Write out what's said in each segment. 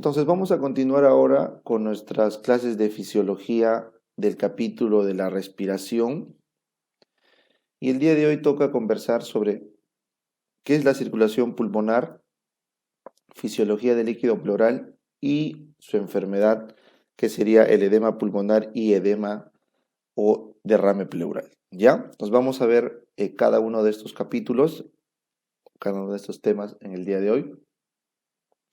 entonces vamos a continuar ahora con nuestras clases de fisiología del capítulo de la respiración. Y el día de hoy toca conversar sobre qué es la circulación pulmonar, fisiología del líquido pleural y su enfermedad, que sería el edema pulmonar y edema o derrame pleural. ¿Ya? Nos vamos a ver cada uno de estos capítulos, cada uno de estos temas en el día de hoy.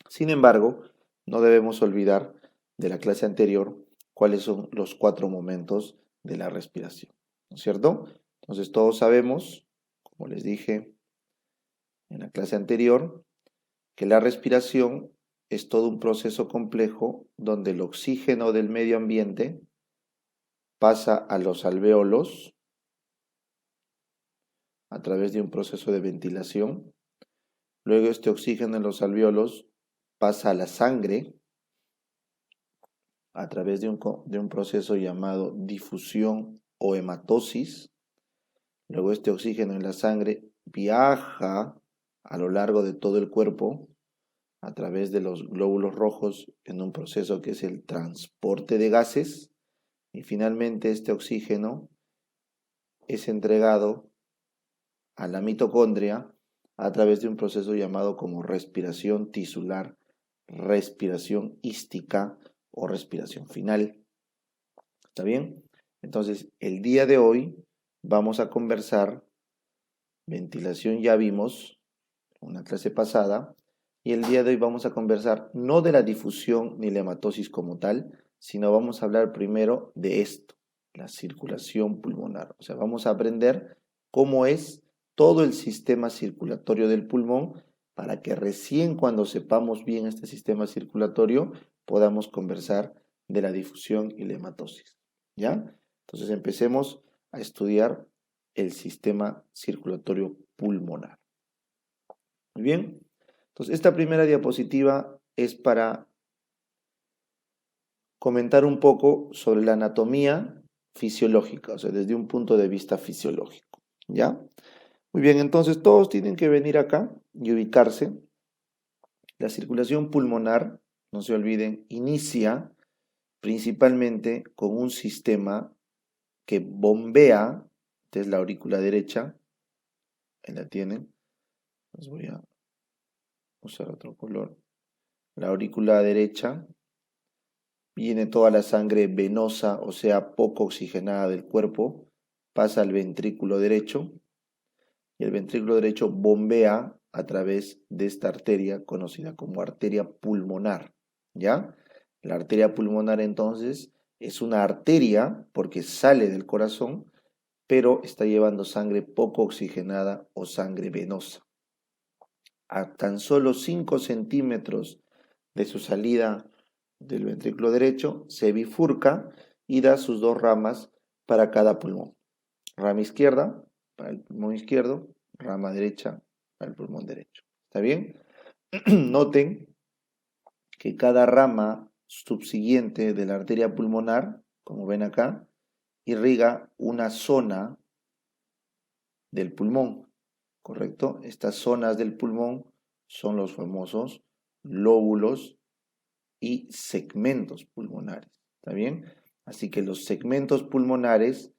Sin embargo, no debemos olvidar de la clase anterior cuáles son los 4 momentos de la respiración, ¿no es cierto? Entonces todos sabemos, como les dije en la clase anterior, que la respiración es todo un proceso complejo donde el oxígeno del medio ambiente pasa a los alvéolos a través de un proceso de ventilación. Luego este oxígeno en los alvéolos pasa a la sangre a través de un proceso llamado difusión o hematosis. Luego este oxígeno en la sangre viaja a lo largo de todo el cuerpo a través de los glóbulos rojos en un proceso que es el transporte de gases. Y finalmente este oxígeno es entregado a la mitocondria a través de un proceso llamado como respiración tisular, respiración ística o respiración final. ¿Está bien? Entonces, el día de hoy vamos a conversar, ventilación ya vimos, una clase pasada, y el día de hoy vamos a conversar no de la difusión ni la hematosis como tal, sino vamos a hablar primero de esto, la circulación pulmonar. O sea, vamos a aprender cómo es todo el sistema circulatorio del pulmón para que recién cuando sepamos bien este sistema circulatorio podamos conversar de la difusión y la hematosis. ¿Ya? Entonces empecemos a estudiar el sistema circulatorio pulmonar. Muy bien. Entonces esta primera diapositiva es para comentar un poco sobre la anatomía fisiológica, o sea, desde un punto de vista fisiológico. ¿Ya? Muy bien, entonces todos tienen que venir acá y ubicarse. La circulación pulmonar, no se olviden, inicia principalmente con un sistema que bombea, esta es la aurícula derecha, ahí la tienen, les voy a usar otro color, la aurícula derecha, viene toda la sangre venosa, o sea, poco oxigenada del cuerpo, pasa al ventrículo derecho, y el ventrículo derecho bombea a través de esta arteria conocida como arteria pulmonar, ¿ya? La arteria pulmonar entonces es una arteria porque sale del corazón, pero está llevando sangre poco oxigenada o sangre venosa. A tan solo 5 centímetros de su salida del ventrículo derecho se bifurca y da sus 2 ramas para cada pulmón. Rama izquierda para el pulmón izquierdo, rama derecha para el pulmón derecho. ¿Está bien? Noten que cada rama subsiguiente de la arteria pulmonar, como ven acá, irriga una zona del pulmón, ¿correcto? Estas zonas del pulmón son los famosos lóbulos y segmentos pulmonares, ¿está bien? Así que los segmentos pulmonares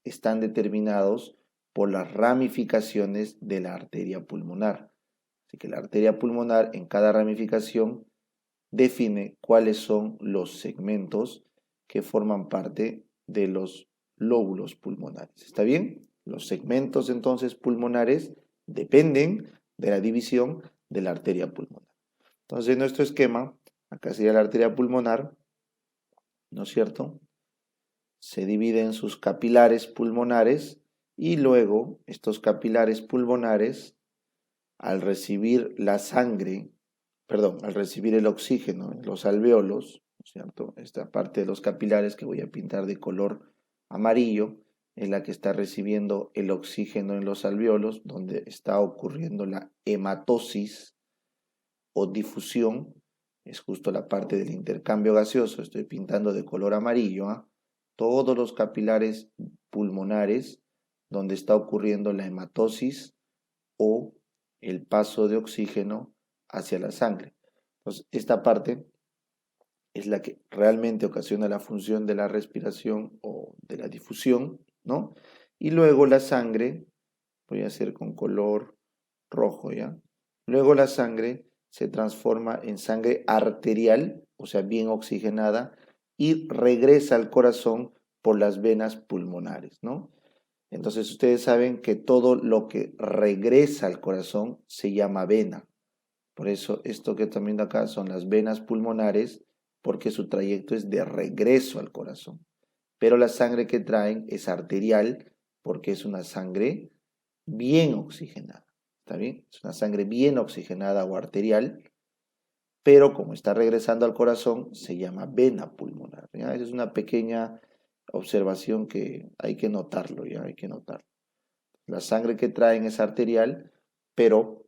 están determinados por las ramificaciones de la arteria pulmonar. Así que la arteria pulmonar en cada ramificación define cuáles son los segmentos que forman parte de los lóbulos pulmonares. ¿Está bien? Los segmentos entonces pulmonares dependen de la división de la arteria pulmonar. Entonces, en nuestro esquema, acá sería la arteria pulmonar, ¿no es cierto? Se divide en sus capilares pulmonares y luego estos capilares pulmonares, al recibir la sangre, al recibir el oxígeno en los alvéolos, ¿no es cierto? Esta parte de los capilares que voy a pintar de color amarillo es la que está recibiendo el oxígeno en los alvéolos, donde está ocurriendo la hematosis o difusión, es justo la parte del intercambio gaseoso, estoy pintando de color amarillo, ¿eh? Todos los capilares pulmonares donde está ocurriendo la hematosis o el paso de oxígeno hacia la sangre. Entonces, esta parte es la que realmente ocasiona la función de la respiración o de la difusión, ¿no? Y luego la sangre, voy a hacer con color rojo, ¿ya? Luego la sangre se transforma en sangre arterial, o sea, bien oxigenada, y regresa al corazón por las venas pulmonares, ¿no? Entonces ustedes saben que todo lo que regresa al corazón se llama vena. Por eso esto que están viendo acá son las venas pulmonares, porque su trayecto es de regreso al corazón. Pero la sangre que traen es arterial, porque es una sangre bien oxigenada. ¿Está bien? Es una sangre bien oxigenada o arterial, pero como está regresando al corazón, se llama vena pulmonar. ¿Ya? Esa es una pequeña observación que hay que notarlo, ya hay que notarlo. La sangre que traen es arterial, pero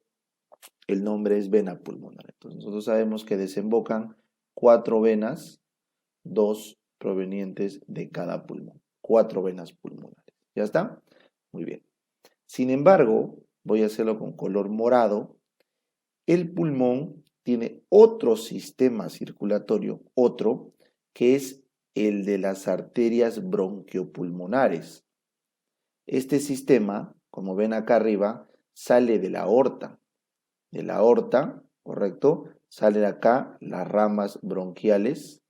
el nombre es vena pulmonar. Entonces nosotros sabemos que desembocan 4 venas, 2 provenientes de cada pulmón. 4 venas pulmonares. ¿Ya está? Muy bien. Sin embargo, voy a hacerlo con color morado. El pulmón tiene otro sistema circulatorio, otro, que es el de las arterias bronquiopulmonares. Este sistema, como ven acá arriba, sale de la aorta. De la aorta, ¿correcto? Salen acá las ramas bronquiales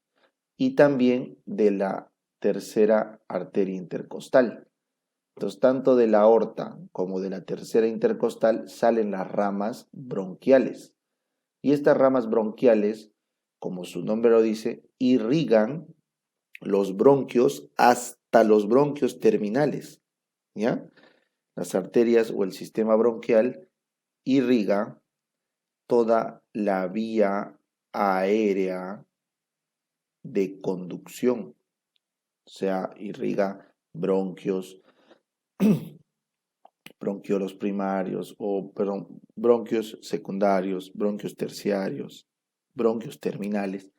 y también de la tercera arteria intercostal. Entonces, tanto de la aorta como de la tercera intercostal salen las ramas bronquiales. Y estas ramas bronquiales, como su nombre lo dice, irrigan los bronquios hasta los bronquios terminales. ¿Ya? Las arterias o el sistema bronquial irriga toda la vía aérea de conducción. O sea, irriga bronquios, bronquiolos primarios o, perdón, bronquios secundarios, bronquios terciarios, bronquios terminales.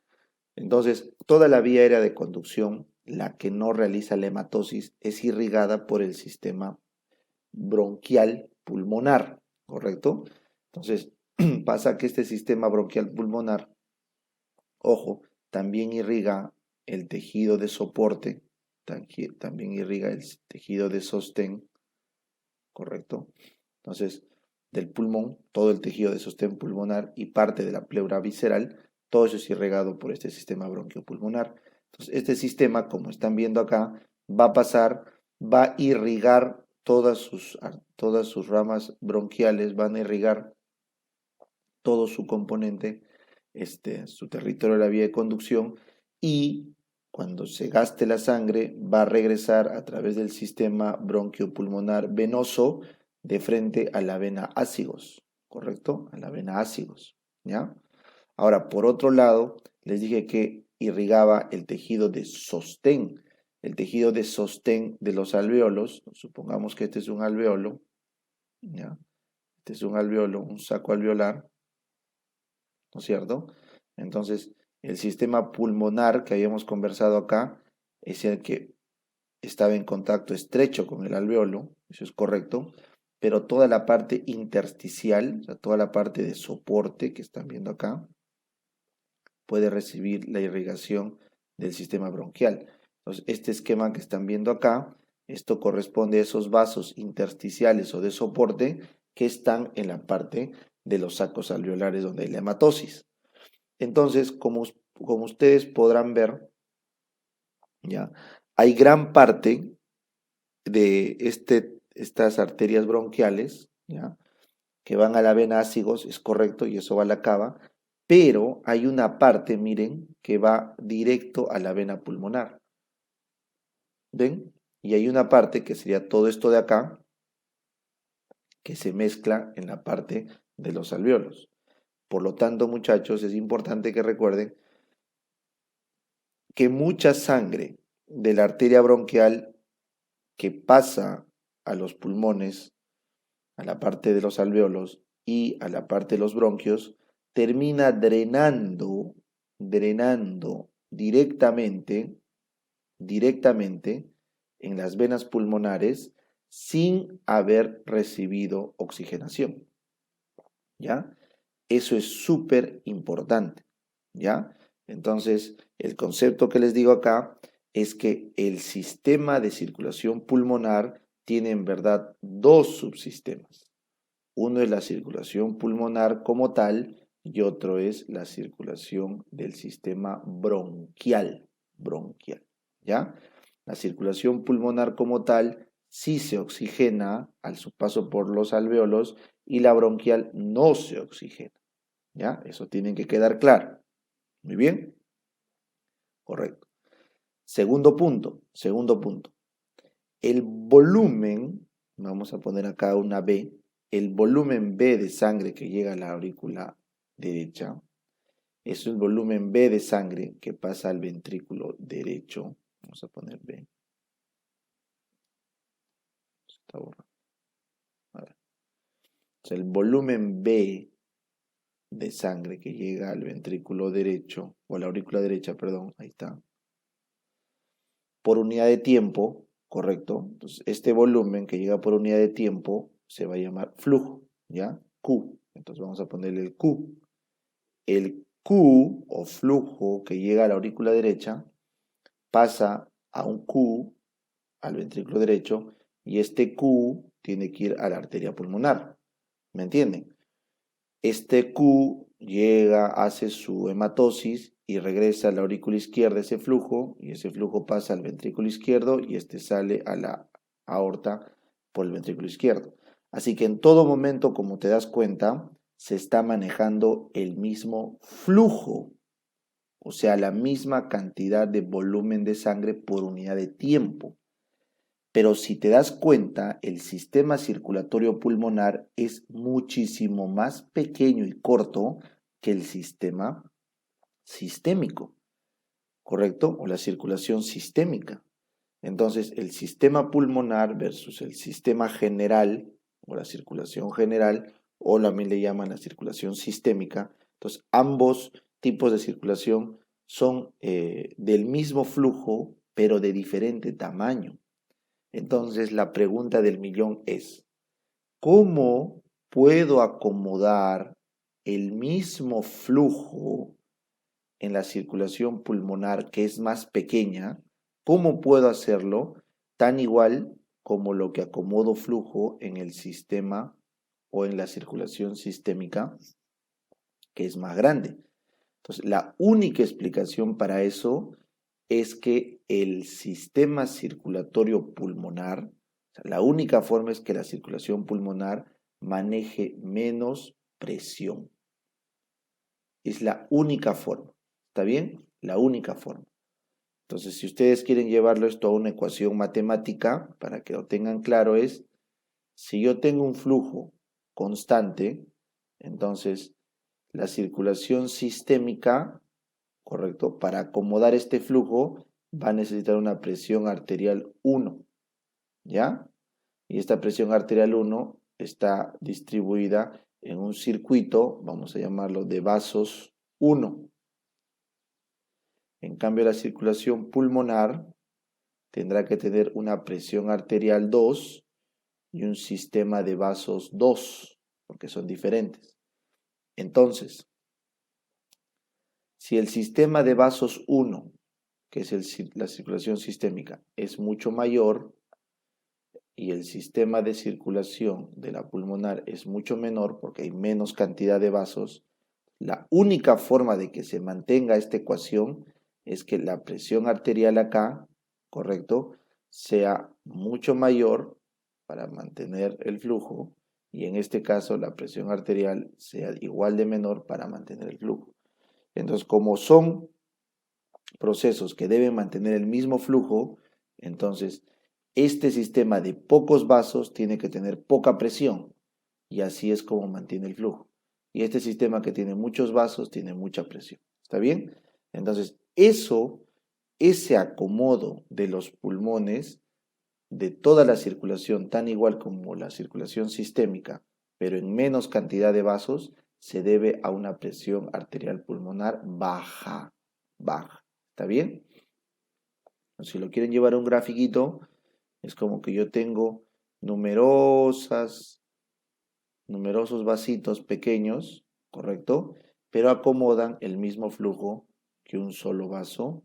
Entonces, toda la vía aérea de conducción, la que no realiza la hematosis, es irrigada por el sistema bronquial pulmonar, ¿correcto? Entonces, pasa que este sistema bronquial pulmonar, ojo, también irriga el tejido de soporte, también irriga el tejido de sostén, ¿correcto? Entonces, del pulmón, todo el tejido de sostén pulmonar y parte de la pleura visceral, todo eso es irrigado por este sistema bronquiopulmonar. Entonces, este sistema, como están viendo acá, va a pasar, va a irrigar todas sus ramas bronquiales, van a irrigar todo su componente, su territorio de la vía de conducción, y cuando se gaste la sangre va a regresar a través del sistema bronquiopulmonar venoso de frente a la vena ácigos, ¿correcto? A la vena ácigos, ¿ya? Ahora, por otro lado, les dije que irrigaba el tejido de sostén. El tejido de sostén de los alveolos, supongamos que este es un alveolo, ¿ya? Este es un alveolo, un saco alveolar, ¿no es cierto? Entonces, el sistema pulmonar que habíamos conversado acá es el que estaba en contacto estrecho con el alveolo, eso es correcto, pero toda la parte intersticial, o sea, toda la parte de soporte que están viendo acá, puede recibir la irrigación del sistema bronquial. Entonces, este esquema que están viendo acá, esto corresponde a esos vasos intersticiales o de soporte que están en la parte de los sacos alveolares donde hay la hematosis. Entonces, como ustedes podrán ver, ¿ya? Hay gran parte de estas arterias bronquiales, ¿ya? Que van a la vena ácigos, es correcto, y eso va a la cava, pero hay una parte, miren, que va directo a la vena pulmonar. ¿Ven? Y hay una parte que sería todo esto de acá, que se mezcla en la parte de los alveolos. Por lo tanto, muchachos, es importante que recuerden que mucha sangre de la arteria bronquial que pasa a los pulmones, a la parte de los alveolos y a la parte de los bronquios, termina drenando directamente en las venas pulmonares sin haber recibido oxigenación. ¿Ya? Eso es súper importante. ¿Ya? Entonces, El concepto que les digo acá es que el sistema de circulación pulmonar tiene en verdad dos subsistemas. Uno es la circulación pulmonar como tal y otro es la circulación del sistema bronquial, ¿ya? La circulación pulmonar como tal sí se oxigena al su paso por los alvéolos y la bronquial no se oxigena, ¿ya? Eso tiene que quedar claro. Muy bien, correcto. Segundo punto. El volumen, vamos a poner acá una B, el volumen B de sangre que llega a la aurícula derecha, es el volumen B de sangre que pasa al ventrículo derecho. Vamos a poner B. Está borrado. A ver. O sea, el volumen B de sangre que llega al ventrículo derecho, o a la aurícula derecha, perdón, ahí está, por unidad de tiempo, ¿correcto? Entonces, este volumen que llega por unidad de tiempo se va a llamar flujo, ¿ya? Q. Entonces vamos a ponerle el Q. El Q o flujo que llega a la aurícula derecha pasa a un Q al ventrículo derecho y este Q tiene que ir a la arteria pulmonar. ¿Me entienden? Este Q llega, hace su hematosis y regresa a la aurícula izquierda ese flujo y ese flujo pasa al ventrículo izquierdo y este sale a la aorta por el ventrículo izquierdo. Así que en todo momento, como te das cuenta, se está manejando el mismo flujo, o sea, la misma cantidad de volumen de sangre por unidad de tiempo. Pero si te das cuenta, el sistema circulatorio pulmonar es muchísimo más pequeño y corto que el sistema sistémico, ¿correcto? O la circulación sistémica. Entonces, el sistema pulmonar versus el sistema general, o la circulación general, o también le llaman la circulación sistémica. Entonces, ambos tipos de circulación son del mismo flujo, pero de diferente tamaño. Entonces, la pregunta del millón es, ¿cómo puedo acomodar el mismo flujo en la circulación pulmonar que es más pequeña? ¿Cómo puedo hacerlo tan igual como lo que acomodo flujo en el sistema o en la circulación sistémica que es más grande? Entonces, la única explicación para eso es que el sistema circulatorio pulmonar, o sea, la única forma es que la circulación pulmonar maneje menos presión. Es la única forma. ¿Está bien? La única forma. Entonces, si ustedes quieren llevarlo esto a una ecuación matemática, para que lo tengan claro, es, si yo tengo un flujo constante, entonces la circulación sistémica, ¿correcto? Para acomodar este flujo va a necesitar una presión arterial 1, ¿ya? Y esta presión arterial 1 está distribuida en un circuito, vamos a llamarlo de vasos 1. En cambio, la circulación pulmonar tendrá que tener una presión arterial 2 y un sistema de vasos 2, porque son diferentes. Entonces, si el sistema de vasos 1, que es la circulación sistémica, es mucho mayor y el sistema de circulación de la pulmonar es mucho menor porque hay menos cantidad de vasos, la única forma de que se mantenga esta ecuación es que la presión arterial acá, ¿correcto?, sea mucho mayor para mantener el flujo y en este caso la presión arterial sea igual de menor para mantener el flujo. Entonces, como son procesos que deben mantener el mismo flujo, entonces este sistema de pocos vasos tiene que tener poca presión y así es como mantiene el flujo. Y este sistema que tiene muchos vasos tiene mucha presión. ¿Está bien? Entonces, ese acomodo de los pulmones, de toda la circulación, tan igual como la circulación sistémica, pero en menos cantidad de vasos, se debe a una presión arterial pulmonar baja. ¿Está bien? Si lo quieren llevar a un grafiquito, es como que yo tengo numerosos vasitos pequeños, ¿correcto? Pero acomodan el mismo flujo que un solo vaso,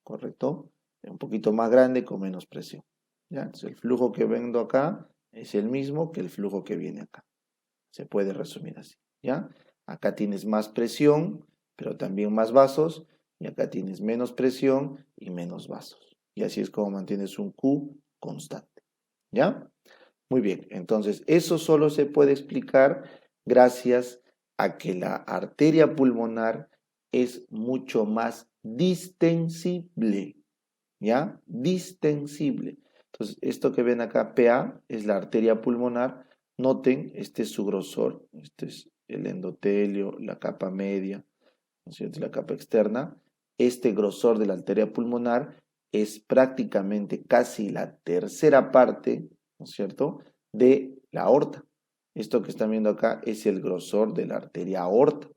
¿correcto? Un poquito más grande con menos presión. ¿Ya? Entonces el flujo que vengo acá es el mismo que el flujo que viene acá. Se puede resumir así. ¿Ya? Acá tienes más presión, pero también más vasos, y acá tienes menos presión y menos vasos. Y así es como mantienes un Q constante. ¿Ya? Muy bien, entonces eso solo se puede explicar gracias a que la arteria pulmonar es mucho más distensible, ¿ya? Distensible. Entonces, esto que ven acá, PA, es la arteria pulmonar. Noten, este es su grosor, este es el endotelio, la capa media, ¿no es cierto? La capa externa. Este grosor de la arteria pulmonar es prácticamente casi la tercera parte, ¿no es cierto?, de la aorta. Esto que están viendo acá es el grosor de la arteria aorta.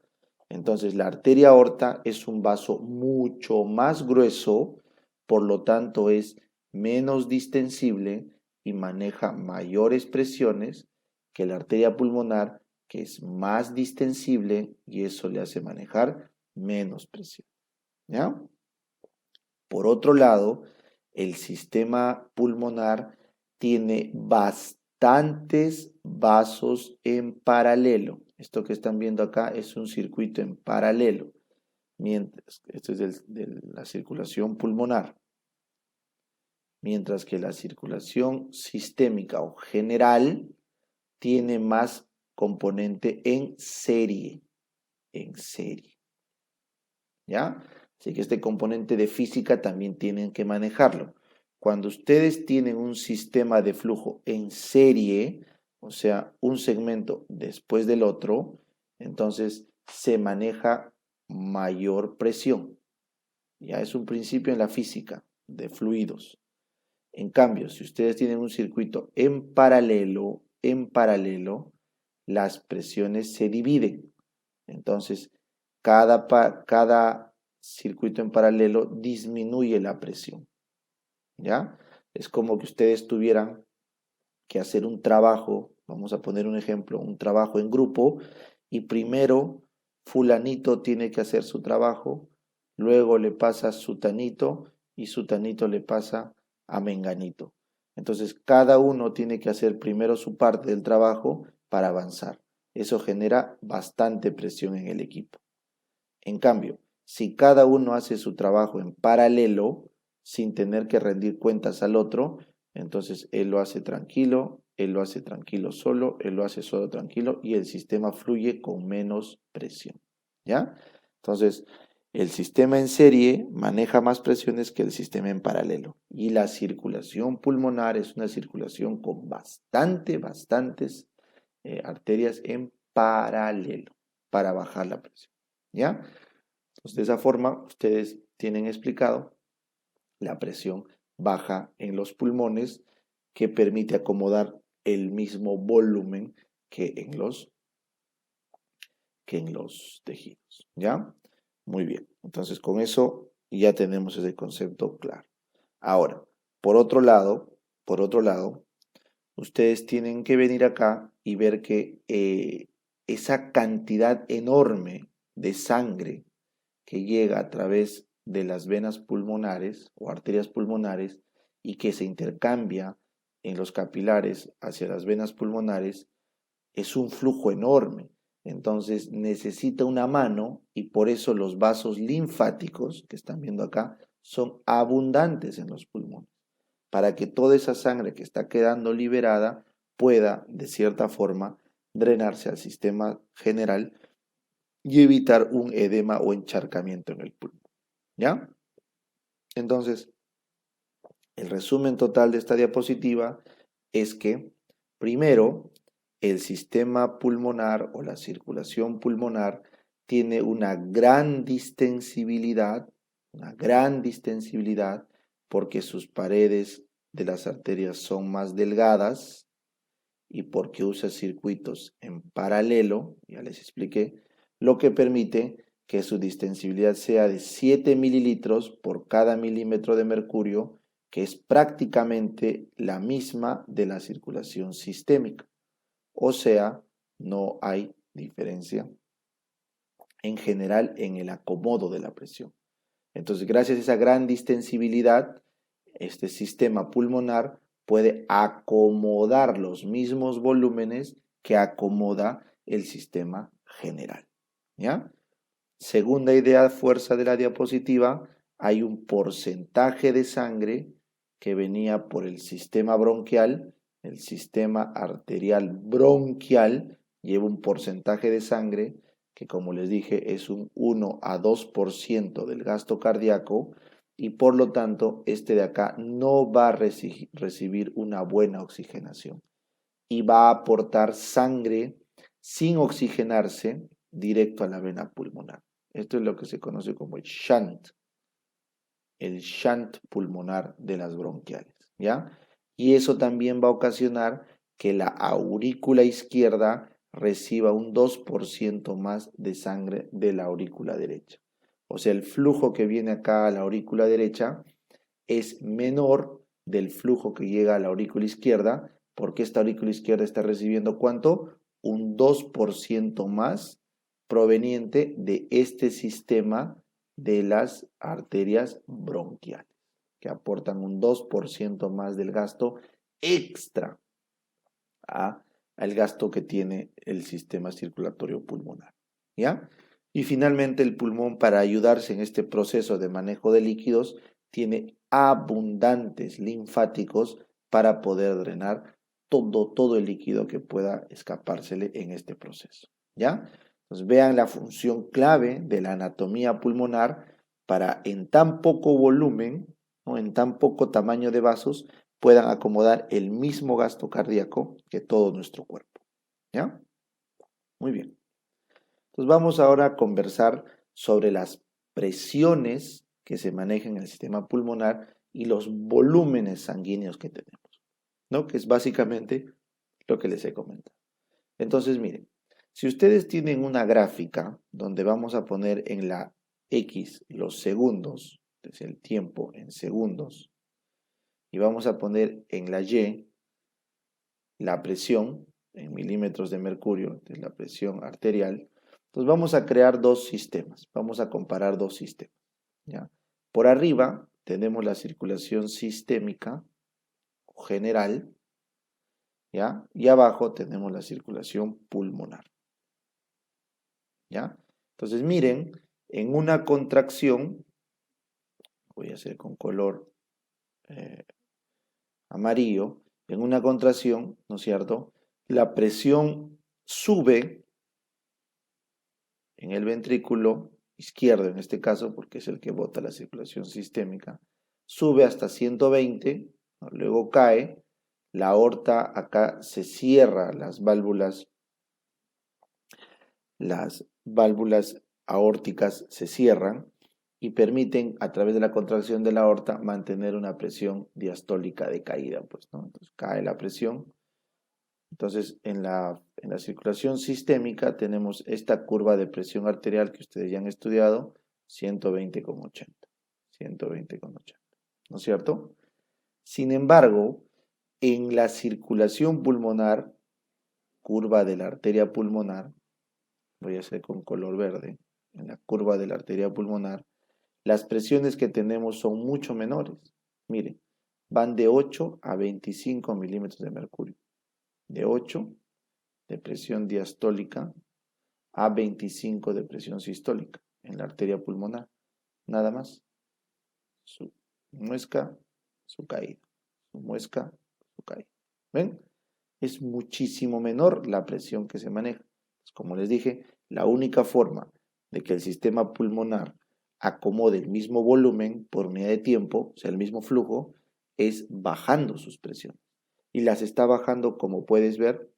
Entonces, la arteria aorta es un vaso mucho más grueso, por lo tanto es menos distensible y maneja mayores presiones que la arteria pulmonar, que es más distensible y eso le hace manejar menos presión. ¿Ya? Por otro lado, el sistema pulmonar tiene bastantes vasos en paralelo. Esto que están viendo acá es un circuito en paralelo. Mientras, esto es de la circulación pulmonar. Mientras que la circulación sistémica o general tiene más componente en serie. En serie. ¿Ya? Así que este componente de física también tienen que manejarlo. Cuando ustedes tienen un sistema de flujo en serie, o sea, un segmento después del otro, entonces se maneja mayor presión. Ya es un principio en la física de fluidos. En cambio, si ustedes tienen un circuito en paralelo, las presiones se dividen. Entonces, cada circuito en paralelo disminuye la presión. ¿Ya? Es como que ustedes tuvieran que hacer un trabajo, vamos a poner un ejemplo, un trabajo en grupo, y primero fulanito tiene que hacer su trabajo, luego le pasa sutanito y sutanito le pasa a menganito. Entonces, cada uno tiene que hacer primero su parte del trabajo para avanzar. Eso genera bastante presión en el equipo. En cambio, si cada uno hace su trabajo en paralelo, sin tener que rendir cuentas al otro, entonces él lo hace tranquilo, él lo hace tranquilo solo, él lo hace solo tranquilo y el sistema fluye con menos presión. ¿Ya? Entonces, el sistema en serie maneja más presiones que el sistema en paralelo. Y la circulación pulmonar es una circulación con bastantes arterias en paralelo para bajar la presión. ¿Ya? Entonces, de esa forma, ustedes tienen explicado la presión baja en los pulmones que permite acomodar el mismo volumen que en los tejidos. ¿Ya? Muy bien. Entonces, con eso ya tenemos ese concepto claro. Ahora, por otro lado, ustedes tienen que venir acá y ver que esa cantidad enorme de sangre que llega a través de las venas pulmonares o arterias pulmonares y que se intercambia en los capilares hacia las venas pulmonares es un flujo enorme. Entonces necesita una mano y por eso los vasos linfáticos que están viendo acá son abundantes en los pulmones, para que toda esa sangre que está quedando liberada pueda, de cierta forma, drenarse al sistema general y evitar un edema o encharcamiento en el pulmón. ¿Ya? Entonces, el resumen total de esta diapositiva es que, primero, el sistema pulmonar o la circulación pulmonar tiene una gran distensibilidad, porque sus paredes de las arterias son más delgadas y porque usa circuitos en paralelo, ya les expliqué, lo que permite que su distensibilidad sea de 7 mililitros por cada milímetro de mercurio, que es prácticamente la misma de la circulación sistémica. O sea, no hay diferencia en general en el acomodo de la presión. Entonces, gracias a esa gran distensibilidad, este sistema pulmonar puede acomodar los mismos volúmenes que acomoda el sistema general. ¿Ya? Segunda idea, fuerza de la diapositiva, hay un porcentaje de sangre que venía por el sistema bronquial, el sistema arterial bronquial lleva un porcentaje de sangre que, como les dije, es un 1 a 2% del gasto cardíaco y por lo tanto este de acá no va a recibir una buena oxigenación y va a aportar sangre sin oxigenarse directo a la vena pulmonar. Esto es lo que se conoce como el shunt pulmonar de las bronquiales, ¿ya? Y eso también va a ocasionar que la aurícula izquierda reciba un 2% más de sangre de la aurícula derecha. O sea, el flujo que viene acá a la aurícula derecha es menor del flujo que llega a la aurícula izquierda, porque esta aurícula izquierda está recibiendo ¿cuánto? Un 2% más proveniente de este sistema de las arterias bronquiales, que aportan un 2% más del gasto extra al gasto que tiene el sistema circulatorio pulmonar. ¿Ya? Y finalmente el pulmón, para ayudarse en este proceso de manejo de líquidos, tiene abundantes linfáticos para poder drenar todo el líquido que pueda escapársele en este proceso. ¿Ya? Entonces vean la función clave de la anatomía pulmonar para en tan poco volumen, ¿no? En tan poco tamaño de vasos, puedan acomodar el mismo gasto cardíaco que todo nuestro cuerpo. ¿Ya? Muy bien. Entonces vamos ahora a conversar sobre las presiones que se manejan en el sistema pulmonar y los volúmenes sanguíneos que tenemos, ¿no? Que es básicamente lo que les he comentado. Entonces, miren, si ustedes tienen una gráfica donde vamos a poner en la X los segundos, es el tiempo en segundos, y vamos a poner en la Y la presión en milímetros de mercurio, que es la presión arterial, entonces vamos a crear dos sistemas, vamos a comparar dos sistemas. ¿Ya? Por arriba tenemos la circulación sistémica o general, ¿ya? Y abajo tenemos la circulación pulmonar. ¿Ya? Entonces miren, en una contracción, voy a hacer con color amarillo, en una contracción, ¿no es cierto? La presión sube en el ventrículo izquierdo, en este caso, porque es el que bota la circulación sistémica, sube hasta 120, ¿no? Luego cae, la aorta acá se cierra, las válvulas aórticas se cierran y permiten a través de la contracción de la aorta mantener una presión diastólica de caída, pues, ¿no? Entonces cae la presión. Entonces, en la circulación sistémica tenemos esta curva de presión arterial que ustedes ya han estudiado, 120,80. 120,80. ¿No es cierto? Sin embargo, en la circulación pulmonar, curva de la arteria pulmonar, voy a hacer con color verde, en la curva de la arteria pulmonar, las presiones que tenemos son mucho menores. Miren, van de 8 a 25 milímetros de mercurio. De 8 de presión diastólica a 25 de presión sistólica en la arteria pulmonar. Nada más. Su muesca, su caída. Su muesca, su caída. ¿Ven? Es muchísimo menor la presión que se maneja. Como les dije, la única forma de que el sistema pulmonar acomode el mismo volumen por unidad de tiempo, o sea, el mismo flujo, es bajando sus presiones. Y las está bajando, como puedes ver,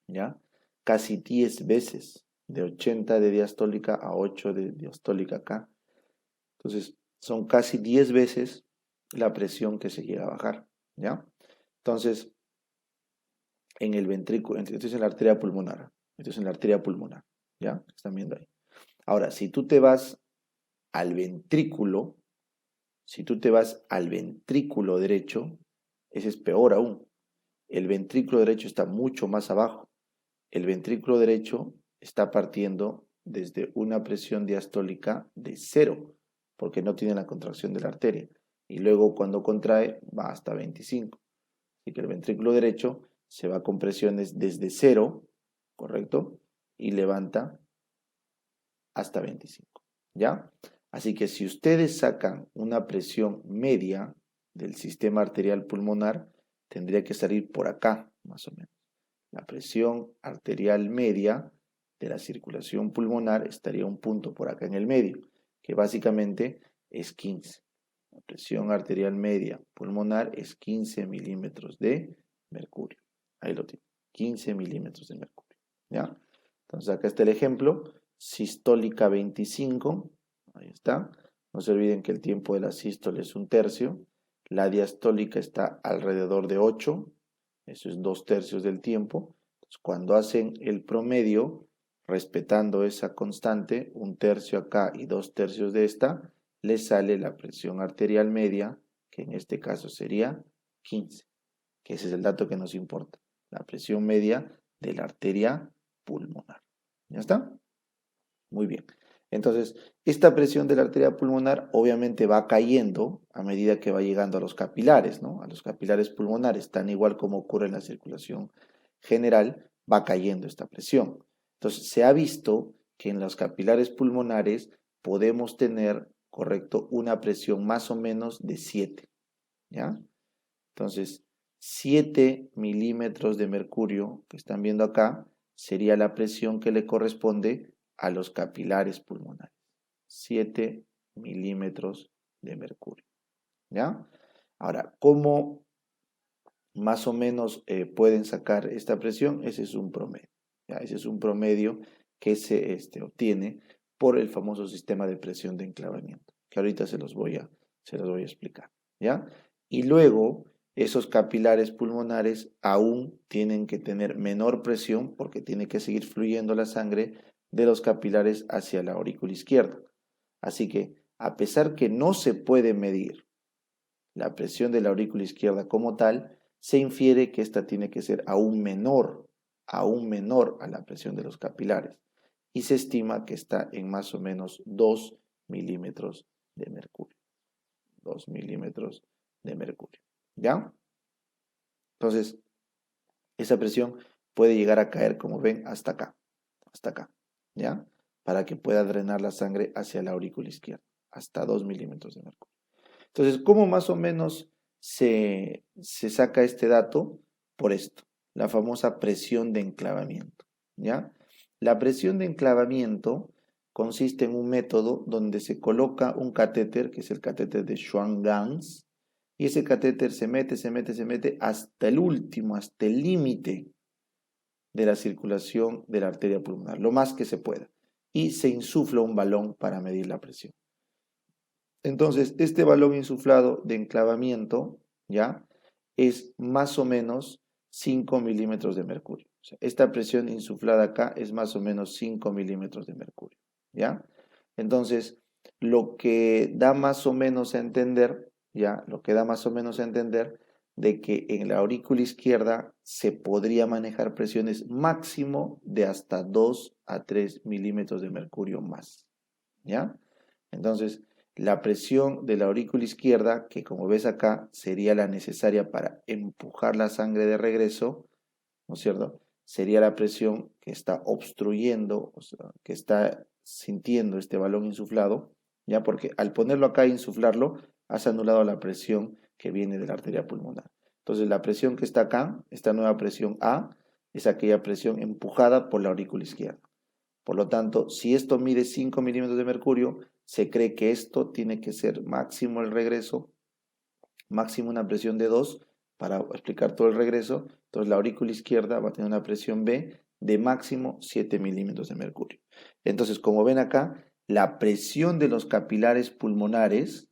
¿ya? Casi 10 veces, de 80 de diastólica a 8 de diastólica acá. Entonces, son casi 10 veces la presión que se llega a bajar, ¿ya? Entonces, en el ventrículo, esto es en la arteria pulmonar, esto es en la arteria pulmonar, ¿ya? Están viendo ahí. Ahora, si tú te vas al ventrículo, derecho, ese es peor aún. El ventrículo derecho está mucho más abajo. El ventrículo derecho está partiendo desde una presión diastólica de 0, porque no tiene la contracción de la arteria. Y luego cuando contrae va hasta 25. Así que el ventrículo derecho se va con presiones desde 0, ¿correcto? Y levanta hasta 25, ¿ya? Así que si ustedes sacan una presión media del sistema arterial pulmonar, tendría que salir por acá, más o menos. La presión arterial media de la circulación pulmonar estaría un punto por acá en el medio, que básicamente es 15. La presión arterial media pulmonar es 15 milímetros de mercurio. Ahí lo tiene, 15 milímetros de mercurio, ¿ya? Entonces acá está el ejemplo, sistólica 25, ahí está. No se olviden que el tiempo de la sístole es 1/3, la diastólica está alrededor de 8, eso es 2/3 del tiempo. Entonces, cuando hacen el promedio, respetando esa constante, 1/3 acá y 2/3 de esta, les sale la presión arterial media, que en este caso sería 15, que ese es el dato que nos importa, la presión media de la arteria pulmonar. ¿Ya está? Muy bien. Entonces, esta presión de la arteria pulmonar obviamente va cayendo a medida que va llegando a los capilares, ¿no? A los capilares pulmonares, tan igual como ocurre en la circulación general, va cayendo esta presión. Entonces, se ha visto que en los capilares pulmonares podemos tener, correcto, una presión más o menos de 7, ¿ya? Entonces, 7 milímetros de mercurio que están viendo acá sería la presión que le corresponde a los capilares pulmonares. 7 milímetros de mercurio, ¿ya? Ahora, ¿cómo más o menos pueden sacar esta presión? Ese es un promedio, ¿ya? Ese es un promedio que se obtiene por el famoso sistema de presión de enclavamiento, que ahorita se los voy a explicar, ¿ya? Y luego, esos capilares pulmonares aún tienen que tener menor presión porque tiene que seguir fluyendo la sangre de los capilares hacia la aurícula izquierda. Así que, a pesar que no se puede medir la presión de la aurícula izquierda como tal, se infiere que esta tiene que ser aún menor a la presión de los capilares. Y se estima que está en más o menos 2 milímetros de mercurio. 2 milímetros de mercurio. ¿Ya? Entonces, esa presión puede llegar a caer, como ven, hasta acá, ¿ya? Para que pueda drenar la sangre hacia la aurícula izquierda, hasta 2 milímetros de mercurio. Entonces, ¿cómo más o menos se saca este dato? Por esto, la famosa presión de enclavamiento, ¿ya? La presión de enclavamiento consiste en un método donde se coloca un catéter, que es el catéter de Schwann-Ganz, y ese catéter se mete hasta el último, hasta el límite de la circulación de la arteria pulmonar, lo más que se pueda, y se insufla un balón para medir la presión. Entonces, este balón insuflado de enclavamiento, ¿ya? Es más o menos 5 milímetros de mercurio. O sea, esta presión insuflada acá es más o menos 5 milímetros de mercurio, ¿ya? Entonces, lo que da más o menos a entender, ¿ya? Lo que da más o menos a entender de que en la aurícula izquierda se podría manejar presiones máximo de hasta 2 a 3 milímetros de mercurio más, ¿ya? Entonces, la presión de la aurícula izquierda, que como ves acá, sería la necesaria para empujar la sangre de regreso, ¿no es cierto? Sería la presión que está obstruyendo, o sea, que está sintiendo este balón insuflado, ¿ya? Porque al ponerlo acá e insuflarlo, has anulado la presión que viene de la arteria pulmonar. Entonces, la presión que está acá, esta nueva presión A, es aquella presión empujada por la aurícula izquierda. Por lo tanto, si esto mide 5 milímetros de mercurio, se cree que esto tiene que ser máximo el regreso, máximo una presión de 2 para explicar todo el regreso. Entonces la aurícula izquierda va a tener una presión B de máximo 7 milímetros de mercurio. Entonces, como ven acá, la presión de los capilares pulmonares,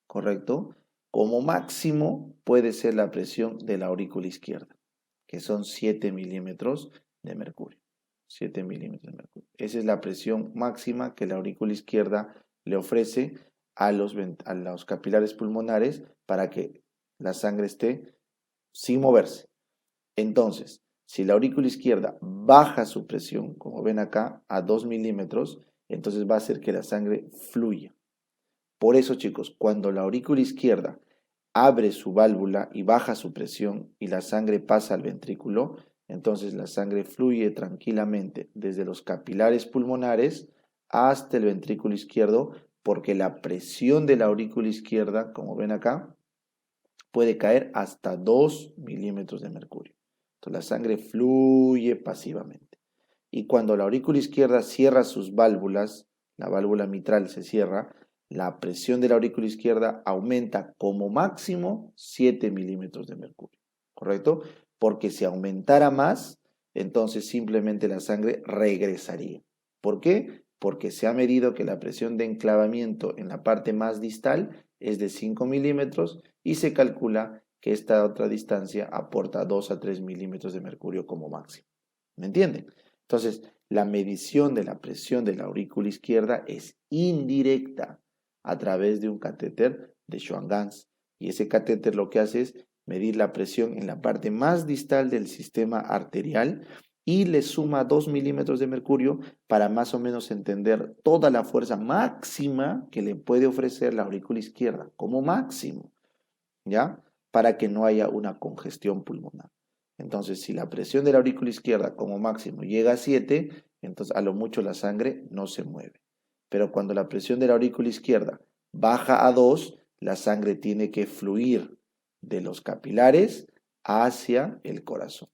¿correcto? Como máximo puede ser la presión de la aurícula izquierda, que son 7 milímetros de mercurio. 7 milímetros de mercurio. Esa es la presión máxima que la aurícula izquierda le ofrece a los capilares pulmonares para que la sangre esté sin moverse. Entonces, si la aurícula izquierda baja su presión, como ven acá, a 2 milímetros, entonces va a hacer que la sangre fluya. Por eso, chicos, cuando la aurícula izquierda abre su válvula y baja su presión y la sangre pasa al ventrículo, entonces la sangre fluye tranquilamente desde los capilares pulmonares hasta el ventrículo izquierdo, porque la presión de la aurícula izquierda, como ven acá, puede caer hasta 2 milímetros de mercurio. Entonces la sangre fluye pasivamente. Y cuando la aurícula izquierda cierra sus válvulas, la válvula mitral se cierra, la presión de la aurícula izquierda aumenta como máximo 7 milímetros de mercurio, ¿correcto? Porque si aumentara más, entonces simplemente la sangre regresaría. ¿Por qué? Porque se ha medido que la presión de enclavamiento en la parte más distal es de 5 milímetros y se calcula que esta otra distancia aporta 2 a 3 milímetros de mercurio como máximo. ¿Me entienden? Entonces, la medición de la presión de la aurícula izquierda es indirecta a través de un catéter de Schwann-Ganz. Y ese catéter lo que hace es medir la presión en la parte más distal del sistema arterial y le suma 2 milímetros de mercurio para más o menos entender toda la fuerza máxima que le puede ofrecer la aurícula izquierda, como máximo, ¿ya? Para que no haya una congestión pulmonar. Entonces, si la presión de la aurícula izquierda como máximo llega a 7, entonces a lo mucho la sangre no se mueve. Pero cuando la presión de la aurícula izquierda baja a 2, la sangre tiene que fluir de los capilares hacia el corazón.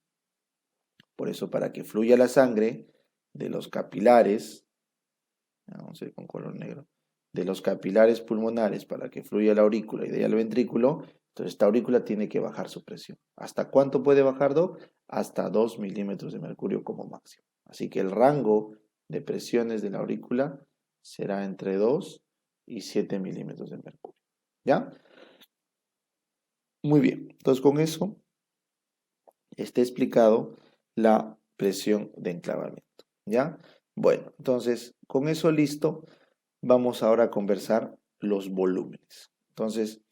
Por eso, para que fluya la sangre de los capilares, vamos a ir con color negro, de los capilares pulmonares para que fluya la aurícula y de ahí al ventrículo, entonces esta aurícula tiene que bajar su presión. ¿Hasta cuánto puede bajar, Doc? Hasta 2 milímetros de mercurio como máximo. Así que el rango de presiones de la aurícula será entre 2 y 7 milímetros de mercurio. ¿Ya? Muy bien. Entonces con eso está explicado la presión de enclavamiento. ¿Ya? Bueno, entonces con eso listo, vamos ahora a conversar los volúmenes. Entonces,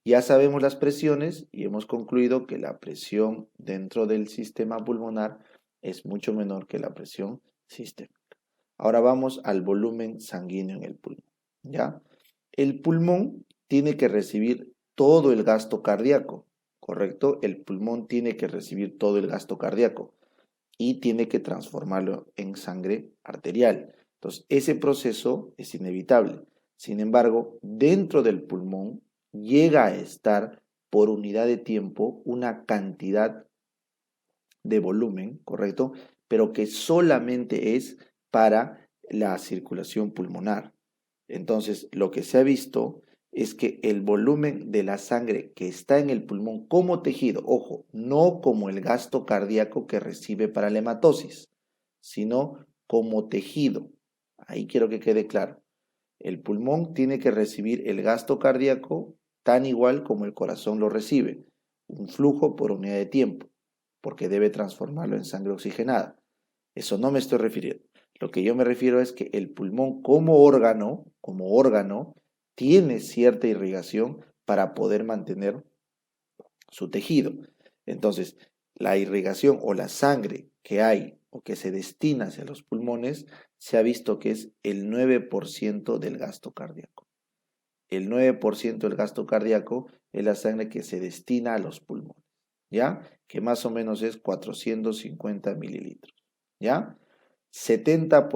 ya sabemos las presiones y hemos concluido que la presión dentro del sistema pulmonar es mucho menor que la presión sistémica. Ahora vamos al volumen sanguíneo en el pulmón, ¿ya? El pulmón tiene que recibir todo el gasto cardíaco, ¿correcto? El pulmón tiene que recibir todo el gasto cardíaco y tiene que transformarlo en sangre arterial. Entonces, ese proceso es inevitable. Sin embargo, dentro del pulmón llega a estar por unidad de tiempo una cantidad de volumen, ¿correcto? Pero que solamente es para la circulación pulmonar. Entonces, lo que se ha visto es que el volumen de la sangre que está en el pulmón como tejido, ojo, no como el gasto cardíaco que recibe para la hematosis, sino como tejido. Ahí quiero que quede claro. El pulmón tiene que recibir el gasto cardíaco tan igual como el corazón lo recibe, un flujo por unidad de tiempo, porque debe transformarlo en sangre oxigenada. Eso no me estoy refiriendo. Lo que yo me refiero es que el pulmón como órgano, tiene cierta irrigación para poder mantener su tejido. Entonces, la irrigación o la sangre que hay o que se destina hacia los pulmones se ha visto que es el 9% del gasto cardíaco. El 9% del gasto cardíaco es la sangre que se destina a los pulmones, ¿ya? Que más o menos es 450 mililitros, ¿ya? 70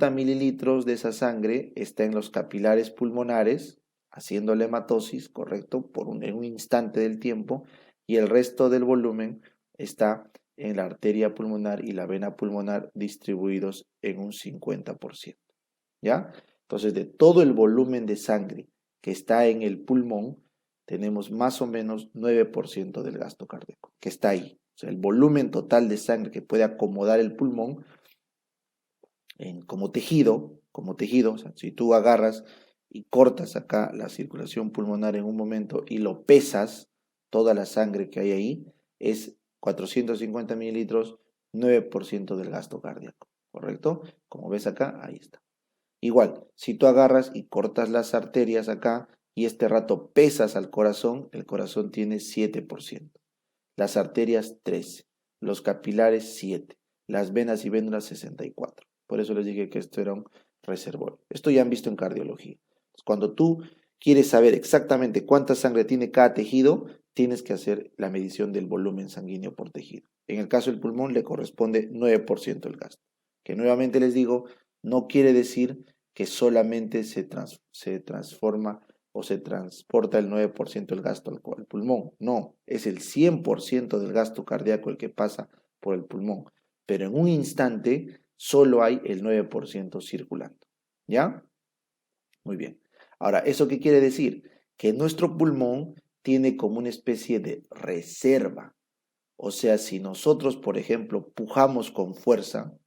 mililitros de esa sangre está en los capilares pulmonares, haciendo la hematosis, correcto, en un instante del tiempo, y el resto del volumen está en la arteria pulmonar y la vena pulmonar distribuidos en un 50%, ¿ya? Entonces, de todo el volumen de sangre que está en el pulmón, tenemos más o menos 9% del gasto cardíaco, que está ahí. O sea, el volumen total de sangre que puede acomodar el pulmón como tejido, o sea, si tú agarras y cortas acá la circulación pulmonar en un momento y lo pesas, toda la sangre que hay ahí es 450 mililitros, 9% del gasto cardíaco, ¿correcto? Como ves acá, ahí está. Igual, si tú agarras y cortas las arterias acá y este rato pesas al corazón, el corazón tiene 7%, las arterias 13%, los capilares 7%, las venas y vénulas 64%. Por eso les dije que esto era un reservorio. Esto ya han visto en cardiología. Cuando tú quieres saber exactamente cuánta sangre tiene cada tejido, tienes que hacer la medición del volumen sanguíneo por tejido. En el caso del pulmón le corresponde 9% del gasto, que nuevamente les digo, no quiere decir que solamente se transforma o se transporta el 9% del gasto al pulmón. No, es el 100% del gasto cardíaco el que pasa por el pulmón. Pero en un instante solo hay el 9% circulando. ¿Ya? Muy bien. Ahora, ¿eso qué quiere decir? Que nuestro pulmón tiene como una especie de reserva. O sea, si nosotros, por ejemplo, pujamos con fuerza,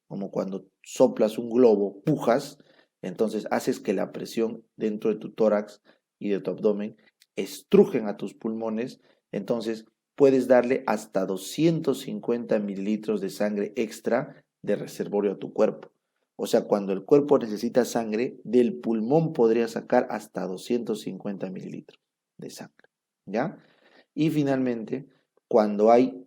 como cuando soplas un globo, pujas, entonces haces que la presión dentro de tu tórax y de tu abdomen estrujen a tus pulmones, entonces puedes darle hasta 250 mililitros de sangre extra de reservorio a tu cuerpo. O sea, cuando el cuerpo necesita sangre, del pulmón podría sacar hasta 250 mililitros de sangre, ¿ya? Y finalmente, cuando hay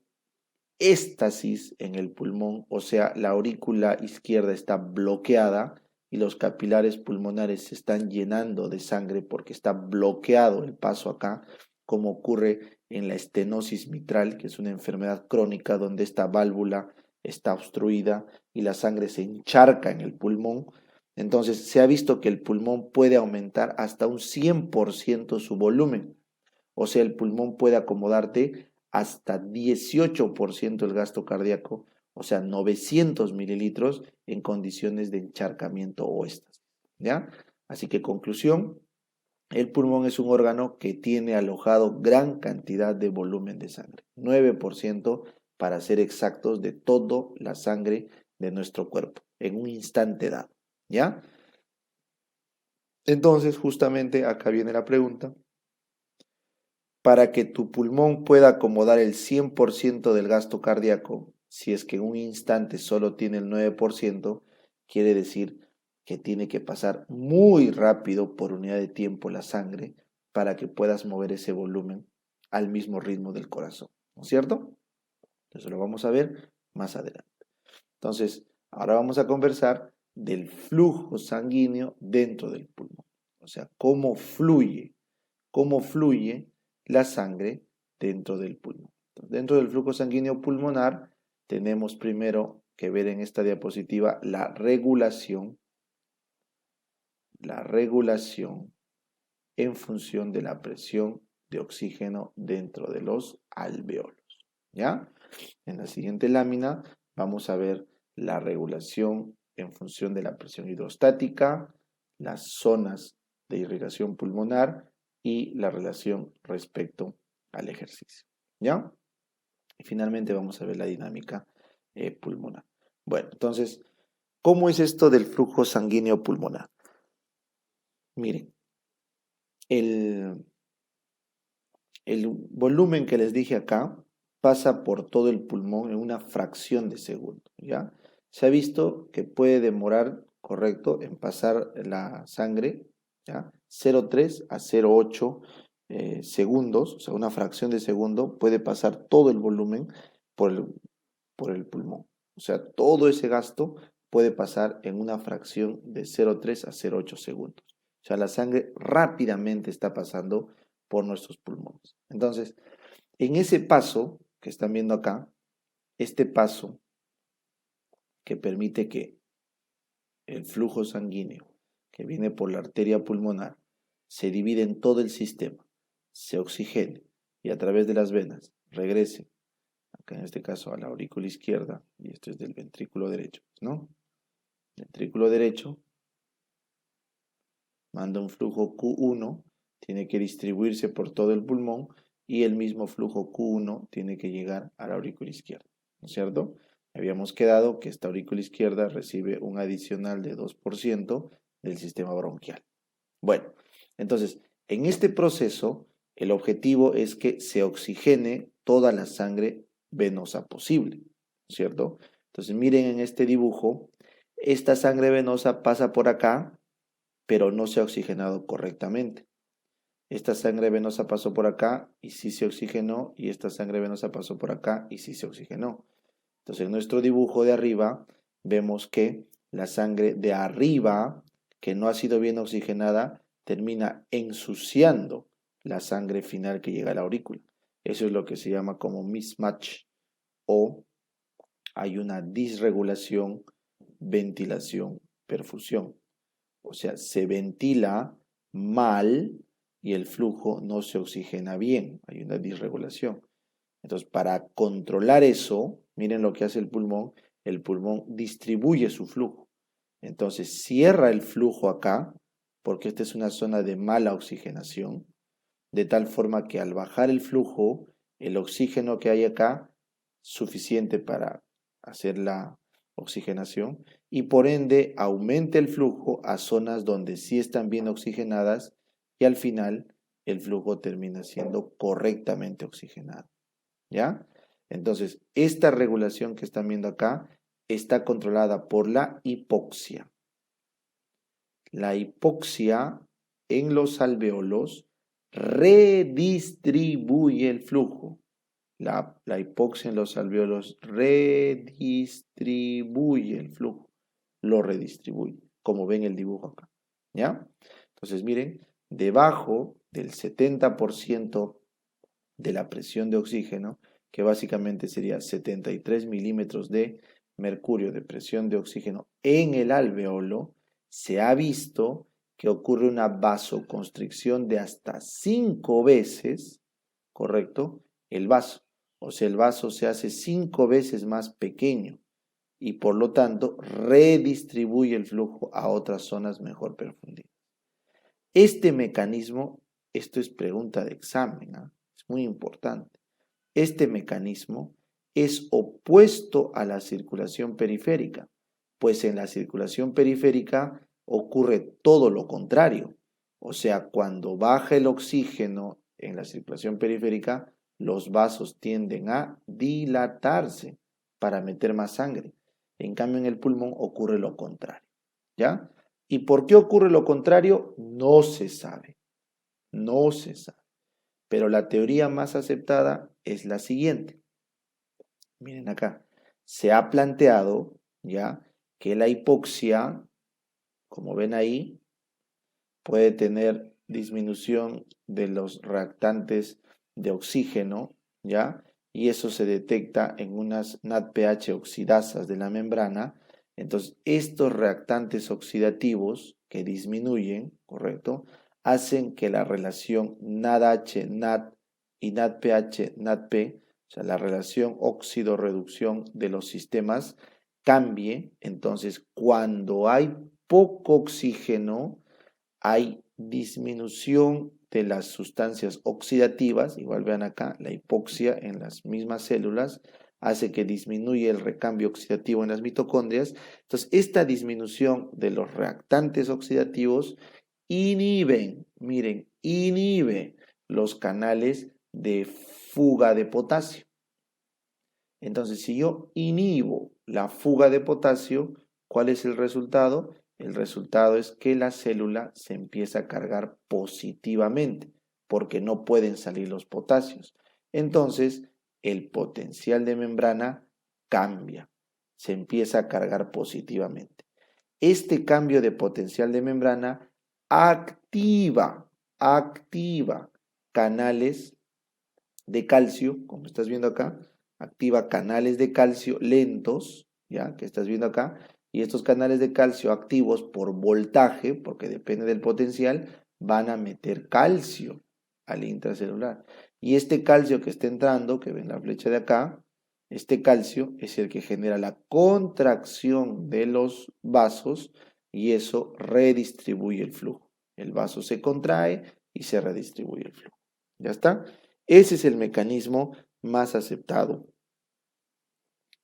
éstasis en el pulmón, o sea, la aurícula izquierda está bloqueada y los capilares pulmonares se están llenando de sangre porque está bloqueado el paso acá, como ocurre en la estenosis mitral, que es una enfermedad crónica donde esta válvula está obstruida y la sangre se encharca en el pulmón. Entonces se ha visto que el pulmón puede aumentar hasta un 100% su volumen. O sea, el pulmón puede acomodarte hasta 18% del gasto cardíaco, o sea, 900 mililitros en condiciones de encharcamiento o éstasis. ¿Ya? Así que conclusión, el pulmón es un órgano que tiene alojado gran cantidad de volumen de sangre, 9% para ser exactos de toda la sangre de nuestro cuerpo, en un instante dado. ¿Ya? Entonces, justamente acá viene la pregunta. Para que tu pulmón pueda acomodar el 100% del gasto cardíaco, si es que en un instante solo tiene el 9%, quiere decir que tiene que pasar muy rápido por unidad de tiempo la sangre para que puedas mover ese volumen al mismo ritmo del corazón, ¿no es cierto? Eso lo vamos a ver más adelante. Entonces, ahora vamos a conversar del flujo sanguíneo dentro del pulmón. O sea, cómo fluye la sangre dentro del pulmón. Entonces, dentro del flujo sanguíneo pulmonar tenemos primero que ver en esta diapositiva la regulación en función de la presión de oxígeno dentro de los alveolos. ¿Ya? En la siguiente lámina vamos a ver la regulación en función de la presión hidrostática, las zonas de irrigación pulmonar y la relación respecto al ejercicio. ¿Ya? Y finalmente vamos a ver la dinámica pulmonar. Bueno, entonces, ¿cómo es esto del flujo sanguíneo pulmonar? Miren, el volumen que les dije acá pasa por todo el pulmón en una fracción de segundo, ¿ya? Se ha visto que puede demorar, correcto, en pasar la sangre, ¿ya? 0,3 a 0,8 segundos, o sea, una fracción de segundo, puede pasar todo el volumen por el pulmón. O sea, todo ese gasto puede pasar en una fracción de 0,3 a 0,8 segundos. O sea, la sangre rápidamente está pasando por nuestros pulmones. Entonces, en ese paso que están viendo acá, este paso que permite que el flujo sanguíneo que viene por la arteria pulmonar se divide en todo el sistema, se oxigene y a través de las venas regrese, acá en este caso a la aurícula izquierda, y esto es del ventrículo derecho, ¿no? El ventrículo derecho manda un flujo Q1, tiene que distribuirse por todo el pulmón y el mismo flujo Q1 tiene que llegar a la aurícula izquierda, ¿no es cierto? Habíamos quedado que esta aurícula izquierda recibe un adicional de 2% del sistema bronquial. Bueno, entonces, en este proceso, el objetivo es que se oxigene toda la sangre venosa posible, ¿cierto? Entonces, miren en este dibujo, esta sangre venosa pasa por acá, pero no se ha oxigenado correctamente. Esta sangre venosa pasó por acá y sí se oxigenó, y esta sangre venosa pasó por acá y sí se oxigenó. Entonces, en nuestro dibujo de arriba vemos que la sangre de arriba, que no ha sido bien oxigenada, termina ensuciando la sangre final que llega a la aurícula. Eso es lo que se llama como mismatch o hay una disregulación, ventilación, perfusión. O sea, se ventila mal y el flujo no se oxigena bien, hay una disregulación. Entonces, para controlar eso, miren lo que hace el pulmón distribuye su flujo. Entonces, cierra el flujo acá, porque esta es una zona de mala oxigenación, de tal forma que al bajar el flujo, el oxígeno que hay acá, suficiente para hacer la oxigenación, y por ende aumenta el flujo a zonas donde sí están bien oxigenadas y al final el flujo termina siendo correctamente oxigenado. ¿Ya? Entonces, esta regulación que están viendo acá está controlada por la hipoxia. La hipoxia en los alvéolos redistribuye el flujo. La hipoxia en los alvéolos redistribuye el flujo. Lo redistribuye, como ven el dibujo acá. ¿Ya? Entonces, miren, debajo del 70% de la presión de oxígeno, que básicamente sería 73 milímetros de mercurio de presión de oxígeno en el alveolo, se ha visto que ocurre una vasoconstricción de hasta 5 veces, ¿correcto? El vaso. O sea, el vaso se hace 5 veces más pequeño y por lo tanto redistribuye el flujo a otras zonas mejor perfundidas. Este mecanismo, esto es pregunta de examen, ¿eh? Es muy importante. Este mecanismo es opuesto a la circulación periférica, pues en la circulación periférica ocurre todo lo contrario. O sea, cuando baja el oxígeno en la circulación periférica, los vasos tienden a dilatarse para meter más sangre. En cambio, en el pulmón ocurre lo contrario. ¿Ya? ¿Y por qué ocurre lo contrario? No se sabe. No se sabe. Pero la teoría más aceptada es la siguiente. Miren acá. Se ha planteado ya que la hipoxia, como ven ahí, puede tener disminución de los reactantes de oxígeno, ¿ya? Y eso se detecta en unas NADPH oxidasas de la membrana. Entonces, estos reactantes oxidativos que disminuyen, ¿correcto? Hacen que la relación NADH-NAD y NADPH-NADP, o sea, la relación óxido-reducción de los sistemas, cambie. Entonces, cuando hay poco oxígeno, hay disminución de las sustancias oxidativas, igual vean acá, la hipoxia en las mismas células hace que disminuya el recambio oxidativo en las mitocondrias. Entonces, esta disminución de los reactantes oxidativos inhiben, miren, inhibe los canales de fuga de potasio. Entonces, si yo inhibo la fuga de potasio, ¿cuál es el resultado? El resultado es que la célula se empieza a cargar positivamente porque no pueden salir los potasios. Entonces, el potencial de membrana cambia, se empieza a cargar positivamente. Este cambio de potencial de membrana activa canales de calcio, como estás viendo acá, activa canales de calcio lentos, ya que estás viendo acá, y estos canales de calcio activos por voltaje, porque depende del potencial, van a meter calcio al intracelular. Y este calcio que está entrando, que ven la flecha de acá, este calcio es el que genera la contracción de los vasos y eso redistribuye el flujo. El vaso se contrae y se redistribuye el flujo. ¿Ya está? Ese es el mecanismo más aceptado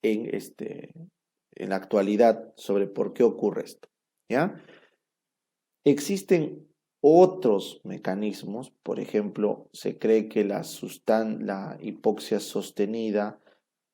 en la actualidad sobre por qué ocurre esto. ¿Ya? Existen otros mecanismos, por ejemplo, se cree que la hipoxia sostenida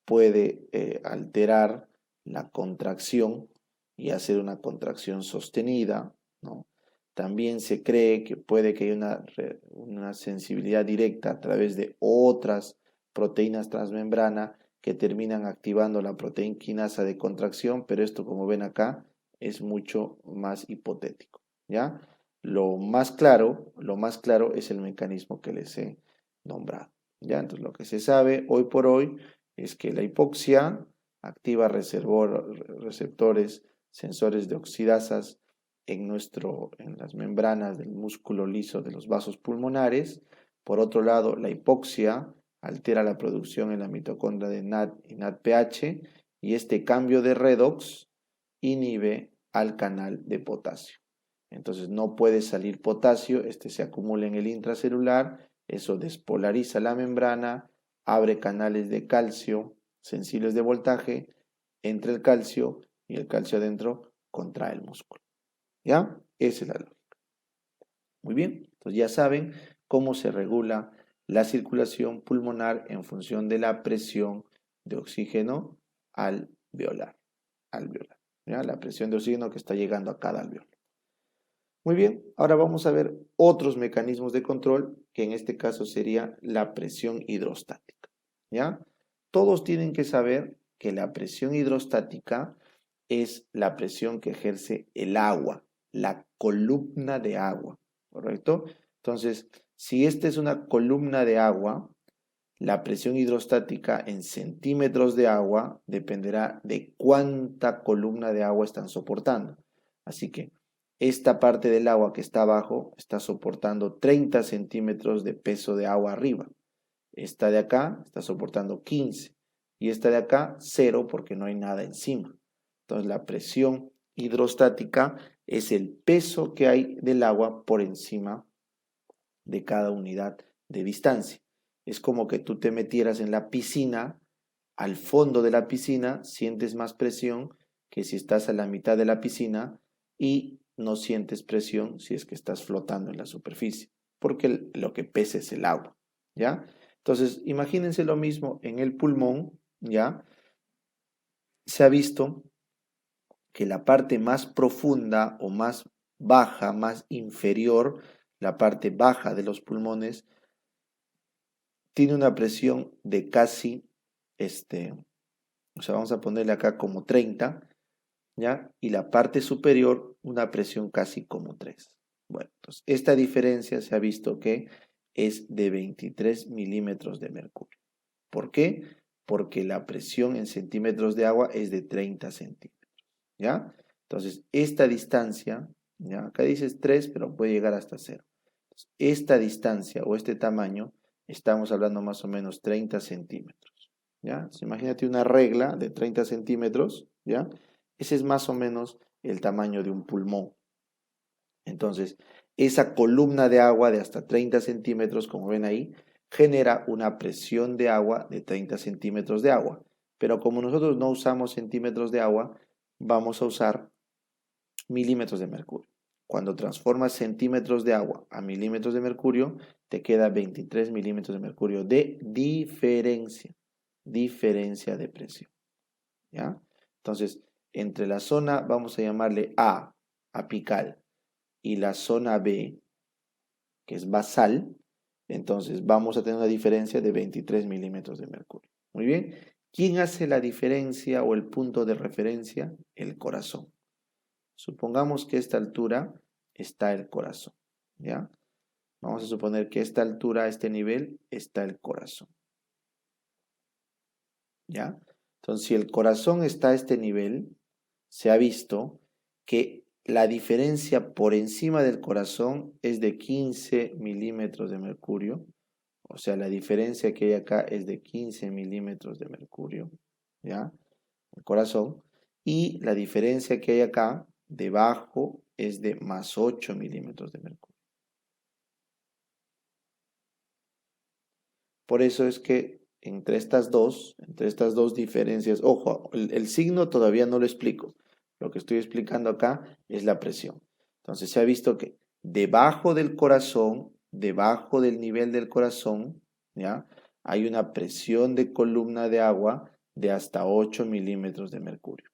puede alterar la contracción y hacer una contracción sostenida, ¿no? También se cree que puede que haya una sensibilidad directa a través de otras proteínas transmembrana que terminan activando la proteína quinasa de contracción, pero esto, como ven acá, es mucho más hipotético, ¿ya? lo más claro es el mecanismo que les he nombrado. ¿Ya? Entonces, lo que se sabe hoy por hoy es que la hipoxia activa receptores sensores de oxidasas en las membranas del músculo liso de los vasos pulmonares. Por otro lado, la hipoxia altera la producción en la mitocondria de NAD y NADPH, y este cambio de redox inhibe al canal de potasio. Entonces no puede salir potasio, este se acumula en el intracelular, eso despolariza la membrana, abre canales de calcio sensibles de voltaje, entra el calcio y el calcio adentro contrae el músculo. ¿Ya? Esa es la lógica. Muy bien, entonces ya saben cómo se regula la circulación pulmonar en función de la presión de oxígeno alveolar. ¿Ya? La presión de oxígeno que está llegando a cada alveolo. Muy bien, ahora vamos a ver otros mecanismos de control, que en este caso sería la presión hidrostática. ¿Ya? Todos tienen que saber que la presión hidrostática es la presión que ejerce el agua, la columna de agua, ¿correcto? Entonces, si esta es una columna de agua, la presión hidrostática en centímetros de agua dependerá de cuánta columna de agua están soportando. Así que esta parte del agua que está abajo está soportando 30 centímetros de peso de agua arriba. Esta de acá está soportando 15 y esta de acá 0 porque no hay nada encima. Entonces la presión hidrostática es el peso que hay del agua por encima de cada unidad de distancia. Es como que tú te metieras en la piscina, al fondo de la piscina sientes más presión que si estás a la mitad de la piscina, y no sientes presión si es que estás flotando en la superficie, porque lo que pesa es el agua, ¿ya? Entonces, imagínense lo mismo en el pulmón, ¿ya? Se ha visto que la parte más profunda o más baja, más inferior, la parte baja de los pulmones, tiene una presión de casi, vamos a ponerle acá como 30, ¿ya? Y la parte superior, una presión casi como 3. Bueno, entonces esta diferencia se ha visto que es de 23 milímetros de mercurio. ¿Por qué? Porque la presión en centímetros de agua es de 30 centímetros, ¿ya? Entonces, esta distancia, ¿ya? Acá dices 3, pero puede llegar hasta 0. Entonces, esta distancia o este tamaño, estamos hablando más o menos 30 centímetros, ¿ya? Entonces, imagínate una regla de 30 centímetros, ¿ya? Ese es más o menos el tamaño de un pulmón. Entonces, esa columna de agua de hasta 30 centímetros, como ven ahí, genera una presión de agua de 30 centímetros de agua. Pero como nosotros no usamos centímetros de agua, vamos a usar milímetros de mercurio. Cuando transformas centímetros de agua a milímetros de mercurio, te queda 23 milímetros de mercurio de diferencia de presión. ¿Ya? Entonces, entre la zona, vamos a llamarle A, apical, y la zona B, que es basal, entonces vamos a tener una diferencia de 23 milímetros de mercurio. Muy bien. ¿Quién hace la diferencia o el punto de referencia? El corazón. Supongamos que a esta altura está el corazón, ¿ya? Vamos a suponer que a esta altura, a este nivel, está el corazón, ¿ya? Entonces, si el corazón está a este nivel, se ha visto que la diferencia por encima del corazón es de 15 milímetros de mercurio. O sea, la diferencia que hay acá es de 15 milímetros de mercurio, ¿ya? El corazón. Y la diferencia que hay acá debajo es de más 8 milímetros de mercurio. Por eso es que entre estas dos diferencias, ojo, el signo todavía no lo explico. Lo que estoy explicando acá es la presión. Entonces se ha visto que debajo del corazón, debajo del nivel del corazón, ¿ya? Hay una presión de columna de agua de hasta 8 milímetros de mercurio,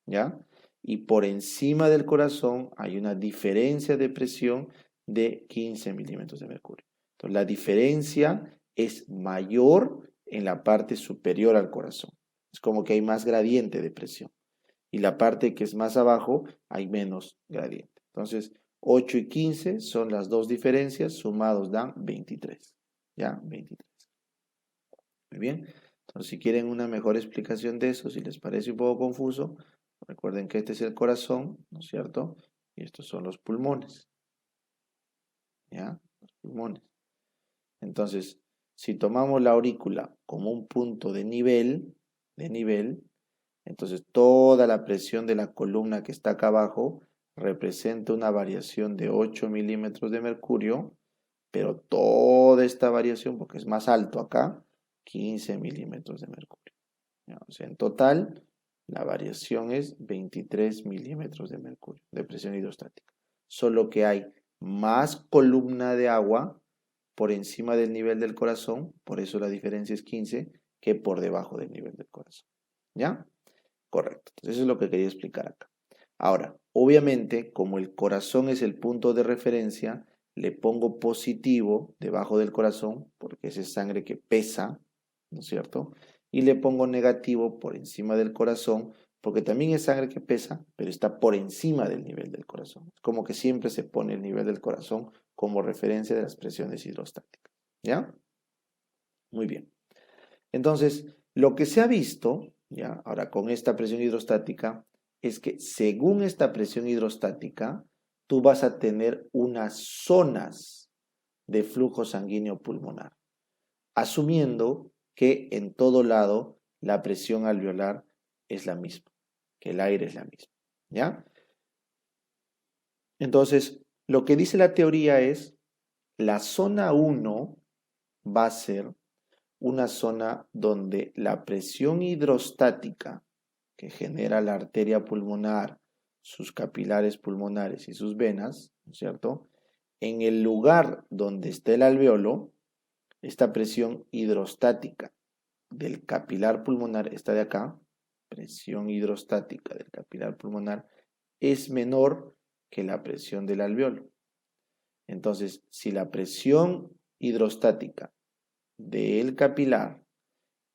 ¿ya? Y por encima del corazón hay una diferencia de presión de 15 milímetros de mercurio. Entonces la diferencia es mayor en la parte superior al corazón. Es como que hay más gradiente de presión. Y la parte que es más abajo hay menos gradiente. Entonces, 8 y 15 son las dos diferencias, sumados dan 23. ¿Ya? 23. Muy bien. Entonces, si quieren una mejor explicación de eso, si les parece un poco confuso, recuerden que este es el corazón, ¿no es cierto? Y estos son los pulmones. ¿Ya? Los pulmones. Entonces, si tomamos la aurícula como un punto de nivel, entonces toda la presión de la columna que está acá abajo representa una variación de 8 milímetros de mercurio, pero toda esta variación, porque es más alto acá, 15 milímetros de mercurio. ¿Ya? O sea, en total, la variación es 23 milímetros de mercurio de presión hidrostática. Solo que hay más columna de agua por encima del nivel del corazón, por eso la diferencia es 15, que por debajo del nivel del corazón. ¿Ya? Correcto. Entonces eso es lo que quería explicar acá. Ahora, obviamente, como el corazón es el punto de referencia, le pongo positivo debajo del corazón, porque esa es sangre que pesa, ¿no es cierto? Y le pongo negativo por encima del corazón, porque también es sangre que pesa, pero está por encima del nivel del corazón. Es como que siempre se pone el nivel del corazón como referencia de las presiones hidrostáticas. ¿Ya? Muy bien. Entonces, lo que se ha visto, ya, ahora con esta presión hidrostática, es que según esta presión hidrostática, tú vas a tener unas zonas de flujo sanguíneo pulmonar, asumiendo que en todo lado la presión alveolar es la misma, que el aire es la misma, ¿ya? Entonces, lo que dice la teoría es, la zona 1 va a ser una zona donde la presión hidrostática que genera la arteria pulmonar, sus capilares pulmonares y sus venas, ¿no es cierto? En el lugar donde está el alveolo, esta presión hidrostática del capilar pulmonar, está de acá, presión hidrostática del capilar pulmonar, es menor que la presión del alveolo. Entonces, si la presión hidrostática del capilar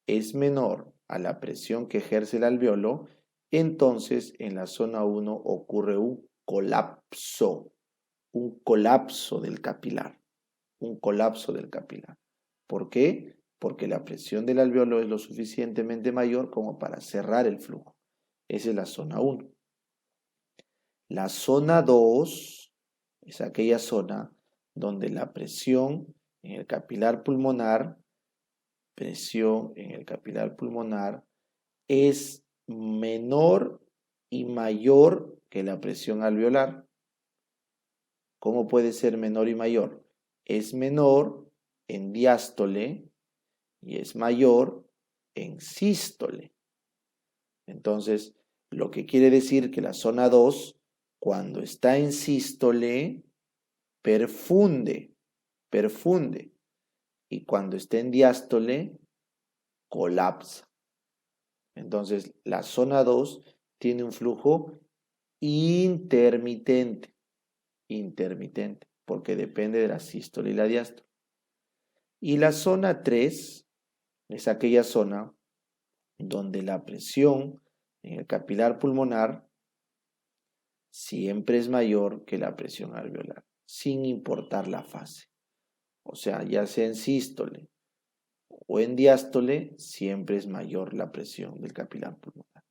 es menor a la presión que ejerce el alveolo, entonces en la zona 1 ocurre un colapso del capilar, un colapso del capilar. ¿Por qué? Porque la presión del alveolo es lo suficientemente mayor como para cerrar el flujo. Esa es la zona 1. La zona 2 es aquella zona donde la presión en el capilar pulmonar es menor y mayor que la presión alveolar. ¿Cómo puede ser menor y mayor? Es menor en diástole y es mayor en sístole. Entonces, lo que quiere decir que la zona 2, cuando está en sístole, perfunde, y cuando está en diástole, colapsa. Entonces, la zona 2 tiene un flujo intermitente, porque depende de la sístole y la diástole. Y la zona 3 es aquella zona donde la presión en el capilar pulmonar siempre es mayor que la presión alveolar, sin importar la fase. O sea, ya sea en sístole o en diástole, siempre es mayor la presión del capilar pulmonar.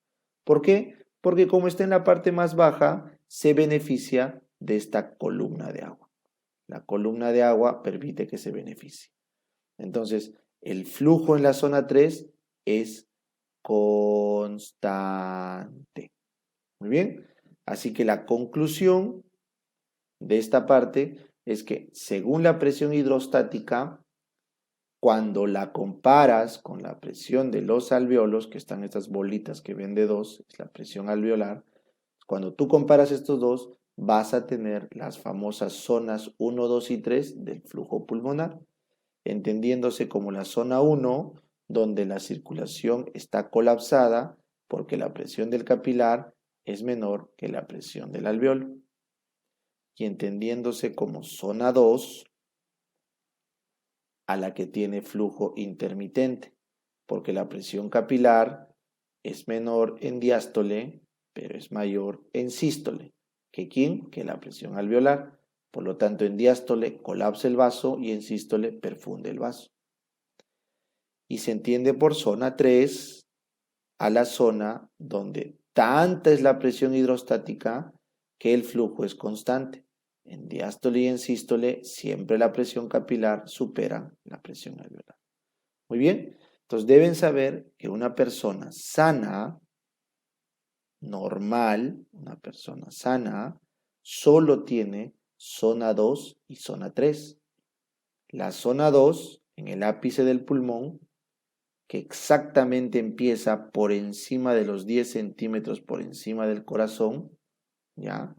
¿Por qué? Porque como está en la parte más baja, se beneficia de esta columna de agua. La columna de agua permite que se beneficie. Entonces, el flujo en la zona 3 es constante. Muy bien. Así que la conclusión de esta parte es que según la presión hidrostática, cuando la comparas con la presión de los alveolos, que están estas bolitas que ven de 2, es la presión alveolar, cuando tú comparas estos dos, vas a tener las famosas zonas 1, 2 y 3 del flujo pulmonar, entendiéndose como la zona 1, donde la circulación está colapsada porque la presión del capilar es menor que la presión del alveolo, y entendiéndose como zona 2, a la que tiene flujo intermitente, porque la presión capilar es menor en diástole, pero es mayor en sístole, ¿Que quién? Que la presión alveolar. Por lo tanto, en diástole colapsa el vaso y en sístole perfunde el vaso. Y se entiende por zona 3 a la zona donde tanta es la presión hidrostática que el flujo es constante. En diástole y en sístole siempre la presión capilar supera la presión alveolar. Muy bien, entonces deben saber que una persona sana, normal, una persona sana, solo tiene zona 2 y zona 3. La zona 2 en el ápice del pulmón, que exactamente empieza por encima de los 10 centímetros por encima del corazón, ¿ya?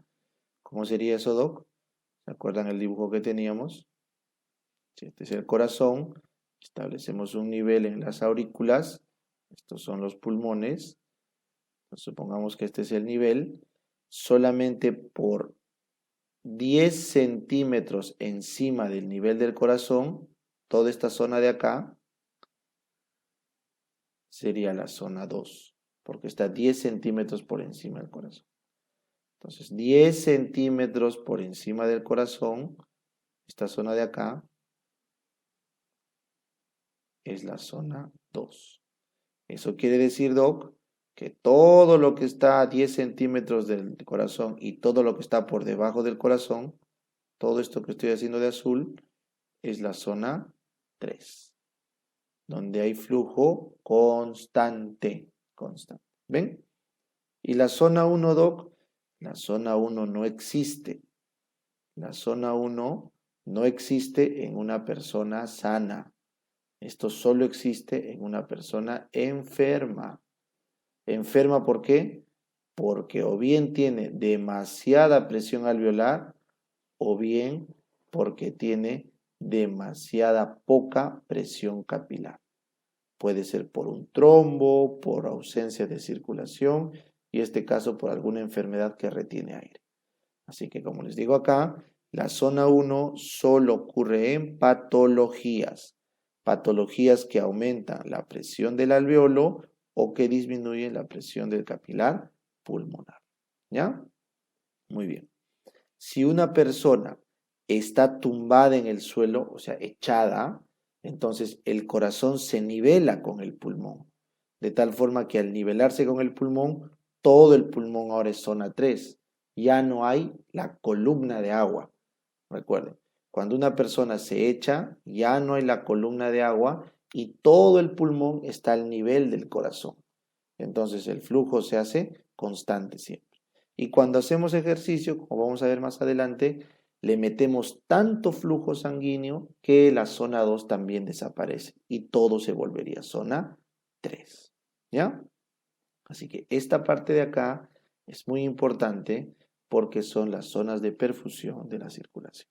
¿Cómo sería eso, Doc? ¿Se acuerdan el dibujo que teníamos? Si este es el corazón, establecemos un nivel en las aurículas, estos son los pulmones, pues supongamos que este es el nivel, solamente por 10 centímetros encima del nivel del corazón, toda esta zona de acá sería la zona 2, porque está 10 centímetros por encima del corazón. Entonces, 10 centímetros por encima del corazón, esta zona de acá, es la zona 2. Eso quiere decir, Doc, que todo lo que está a 10 centímetros del corazón y todo lo que está por debajo del corazón, todo esto que estoy haciendo de azul, es la zona 3, donde hay flujo constante. ¿Ven? Y la zona 1, Doc, la zona 1 no existe. La zona 1 no existe en una persona sana. Esto solo existe en una persona enferma. ¿Enferma por qué? Porque o bien tiene demasiada presión alveolar o bien porque tiene demasiada poca presión capilar. Puede ser por un trombo, por ausencia de circulación y en este caso por alguna enfermedad que retiene aire. Así que como les digo acá, la zona 1 solo ocurre en patologías. Patologías que aumentan la presión del alveolo o que disminuyen la presión del capilar pulmonar. ¿Ya? Muy bien. Si una persona está tumbada en el suelo, o sea, echada, entonces el corazón se nivela con el pulmón. De tal forma que al nivelarse con el pulmón, todo el pulmón ahora es zona 3. Ya no hay la columna de agua. Recuerden, cuando una persona se echa, ya no hay la columna de agua y todo el pulmón está al nivel del corazón. Entonces el flujo se hace constante siempre. Y cuando hacemos ejercicio, como vamos a ver más adelante, le metemos tanto flujo sanguíneo que la zona 2 también desaparece y todo se volvería zona 3. ¿Ya? Así que esta parte de acá es muy importante porque son las zonas de perfusión de la circulación.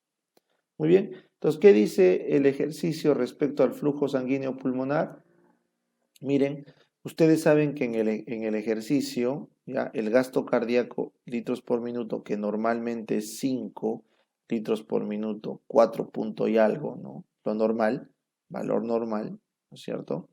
Muy bien, entonces, ¿qué dice el ejercicio respecto al flujo sanguíneo pulmonar? Miren, ustedes saben que en el ejercicio, ya, el gasto cardíaco, litros por minuto, que normalmente es 5 litros por minuto, 4 punto y algo, ¿no? Lo normal, valor normal, ¿no es cierto?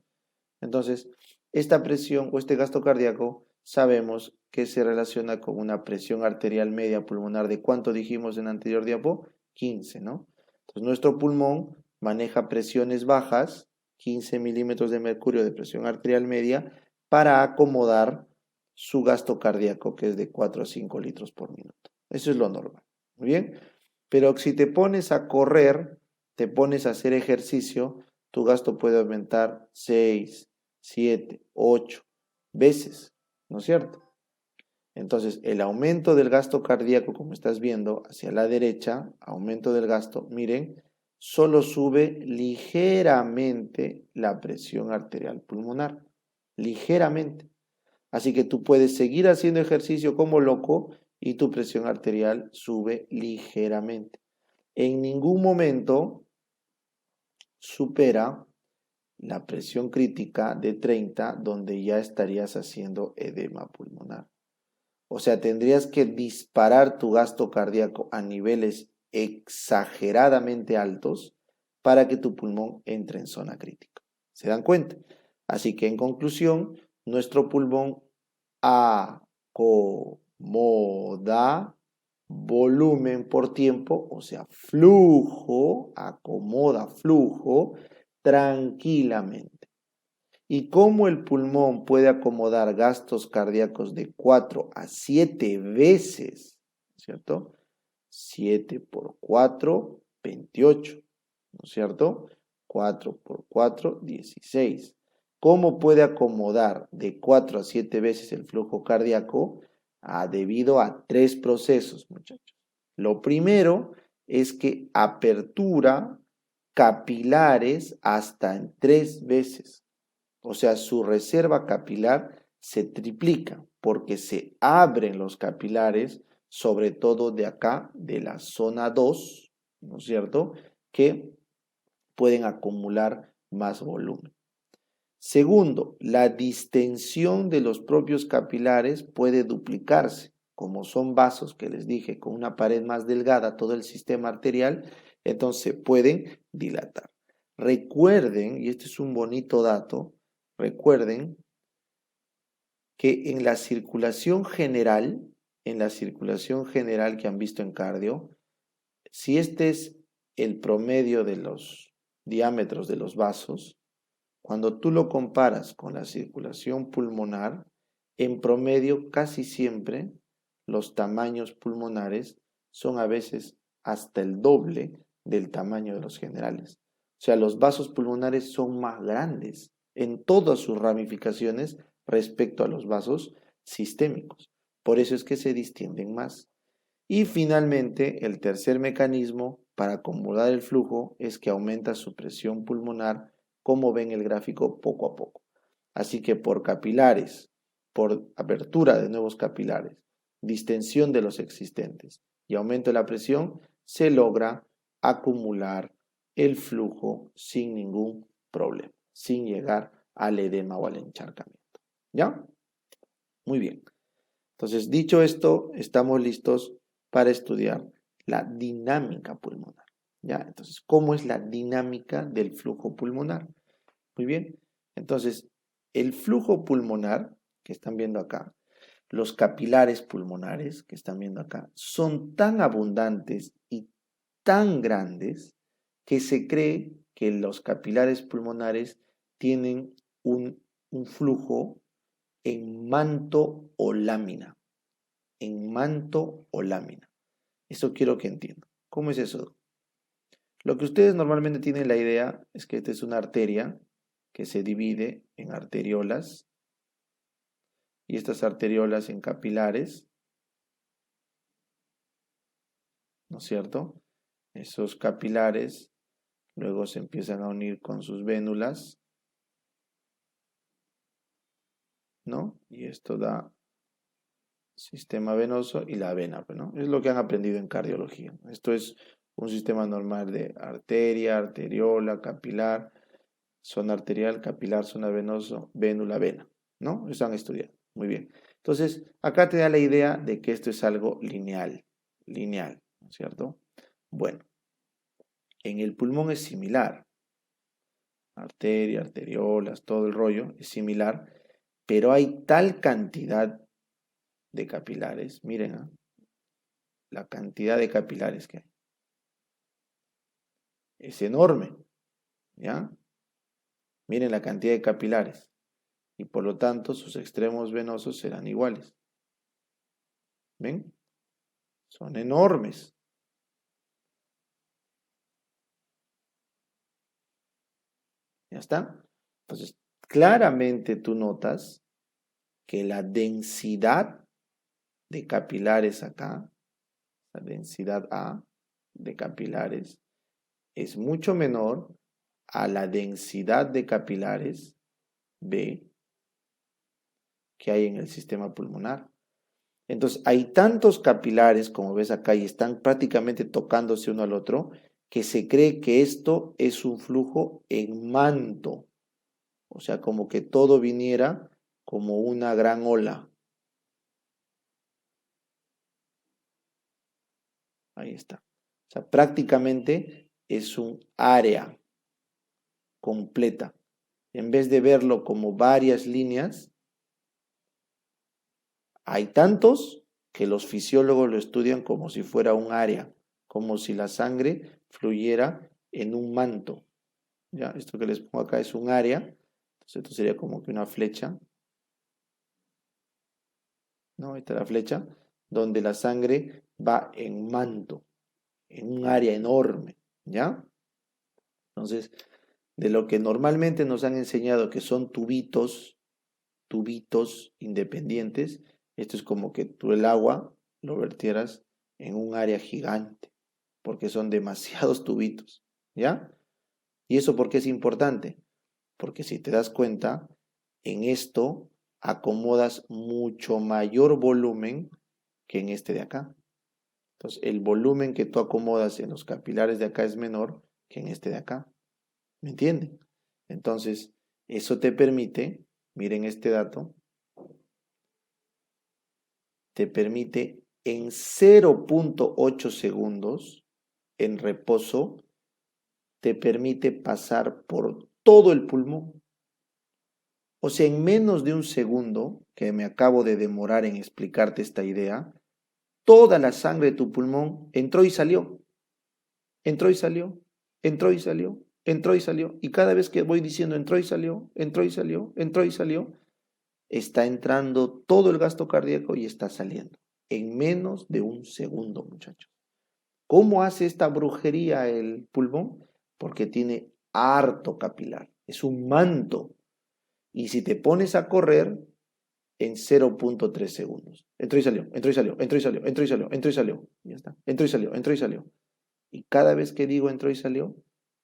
Entonces, esta presión o este gasto cardíaco sabemos que se relaciona con una presión arterial media pulmonar de ¿cuánto dijimos en anterior diapo? 15, ¿no? Entonces, nuestro pulmón maneja presiones bajas, 15 milímetros de mercurio de presión arterial media, para acomodar su gasto cardíaco, que es de 4 a 5 litros por minuto. Eso es lo normal. Muy bien. Pero si te pones a correr, te pones a hacer ejercicio, tu gasto puede aumentar 6, 7, 8 veces, ¿no es cierto? Entonces, el aumento del gasto cardíaco, como estás viendo, hacia la derecha, aumento del gasto, miren, solo sube ligeramente la presión arterial pulmonar, ligeramente. Así que tú puedes seguir haciendo ejercicio como loco y tu presión arterial sube ligeramente. En ningún momento supera la presión crítica de 30, donde ya estarías haciendo edema pulmonar. O sea, tendrías que disparar tu gasto cardíaco a niveles exageradamente altos para que tu pulmón entre en zona crítica. ¿Se dan cuenta? Así que en conclusión, nuestro pulmón acomoda volumen por tiempo, o sea, flujo, acomoda flujo tranquilamente. Y cómo el pulmón puede acomodar gastos cardíacos de 4 a 7 veces, ¿cierto? 7 por 4, 28, ¿no es cierto? 4 por 4, 16. ¿Cómo puede acomodar de 4 a 7 veces el flujo cardíaco? Debido a 3 procesos, muchachos. Lo primero es que apertura capilares hasta en 3 veces. O sea, su reserva capilar se triplica porque se abren los capilares, sobre todo de acá, de la zona 2, ¿no es cierto? Que pueden acumular más volumen. Segundo, la distensión de los propios capilares puede duplicarse. Como son vasos que les dije, con una pared más delgada, todo el sistema arterial, entonces pueden dilatar. Recuerden, y este es un bonito dato, recuerden que en la circulación general que han visto en cardio, si este es el promedio de los diámetros de los vasos, cuando tú lo comparas con la circulación pulmonar, en promedio casi siempre los tamaños pulmonares son a veces hasta el doble del tamaño de los generales. O sea, los vasos pulmonares son más grandes en todas sus ramificaciones respecto a los vasos sistémicos. Por eso es que se distienden más. Y finalmente, el tercer mecanismo para acomodar el flujo es que aumenta su presión pulmonar, como ven el gráfico, poco a poco. Así que por capilares, por apertura de nuevos capilares, distensión de los existentes y aumento de la presión, se logra acumular el flujo sin ningún problema, sin llegar al edema o al encharcamiento. ¿Ya? Muy bien. Entonces, dicho esto, estamos listos para estudiar la dinámica pulmonar. ¿Ya? Entonces, ¿cómo es la dinámica del flujo pulmonar? Muy bien. Entonces, el flujo pulmonar que están viendo acá, los capilares pulmonares que están viendo acá, son tan abundantes y tan grandes que se cree que los capilares pulmonares tienen un flujo en manto o lámina. En manto o lámina. Eso quiero que entiendan. ¿Cómo es eso? Lo que ustedes normalmente tienen la idea es que esta es una arteria que se divide en arteriolas y estas arteriolas en capilares, ¿no es cierto? Esos capilares luego se empiezan a unir con sus vénulas, ¿no? Y esto da sistema venoso y la vena, ¿no? Es lo que han aprendido en cardiología. Esto es un sistema normal de arteria, arteriola, capilar, zona arterial, capilar, zona venoso, vénula, vena, ¿no? Eso han estudiado. Muy bien. Entonces, acá te da la idea de que esto es algo lineal, ¿no es cierto? Bueno, en el pulmón es similar. Arteria, arteriolas, todo el rollo es similar, pero hay tal cantidad de capilares, miren, la cantidad de capilares que hay. Es enorme, ¿ya? Miren la cantidad de capilares y por lo tanto sus extremos venosos serán iguales. ¿Ven? Son enormes. ¿Ya está? Entonces, claramente tú notas que la densidad de capilares acá, la densidad A de capilares, es mucho menor a la densidad de capilares B que hay en el sistema pulmonar. Entonces, hay tantos capilares, como ves acá, y están prácticamente tocándose uno al otro, que se cree que esto es un flujo en manto. O sea, como que todo viniera como una gran ola. Ahí está. O sea, prácticamente es un área completa. En vez de verlo como varias líneas, hay tantos que los fisiólogos lo estudian como si fuera un área, como si la sangre fluyera en un manto. ¿Ya? Esto que les pongo acá es un área, entonces esto sería como que una flecha, ¿no? Esta es la flecha, donde la sangre va en manto, en un área enorme, ¿ya? Entonces, de lo que normalmente nos han enseñado que son tubitos independientes, esto es como que tú el agua lo vertieras en un área gigante, porque son demasiados tubitos, ¿ya? ¿Y eso por qué es importante? Porque si te das cuenta, en esto acomodas mucho mayor volumen que en este de acá. Entonces, el volumen que tú acomodas en los capilares de acá es menor que en este de acá. ¿Me entienden? Entonces, eso te permite, miren este dato, te permite en 0.8 segundos en reposo, te permite pasar por todo el pulmón. O sea, en menos de un segundo, que me acabo de demorar en explicarte esta idea, toda la sangre de tu pulmón entró y salió, entró y salió, entró y salió, entró y salió. Y cada vez que voy diciendo entró y salió, entró y salió, entró y salió, está entrando todo el gasto cardíaco y está saliendo. En menos de un segundo, muchachos. ¿Cómo hace esta brujería el pulmón? Porque tiene harto capilar. Es un manto. Y si te pones a correr en 0.3 segundos. Entró y salió, entró y salió, entró y salió, entró y salió, entró y salió. Ya está. Entró y salió, entró y salió. Y cada vez que digo entró y salió,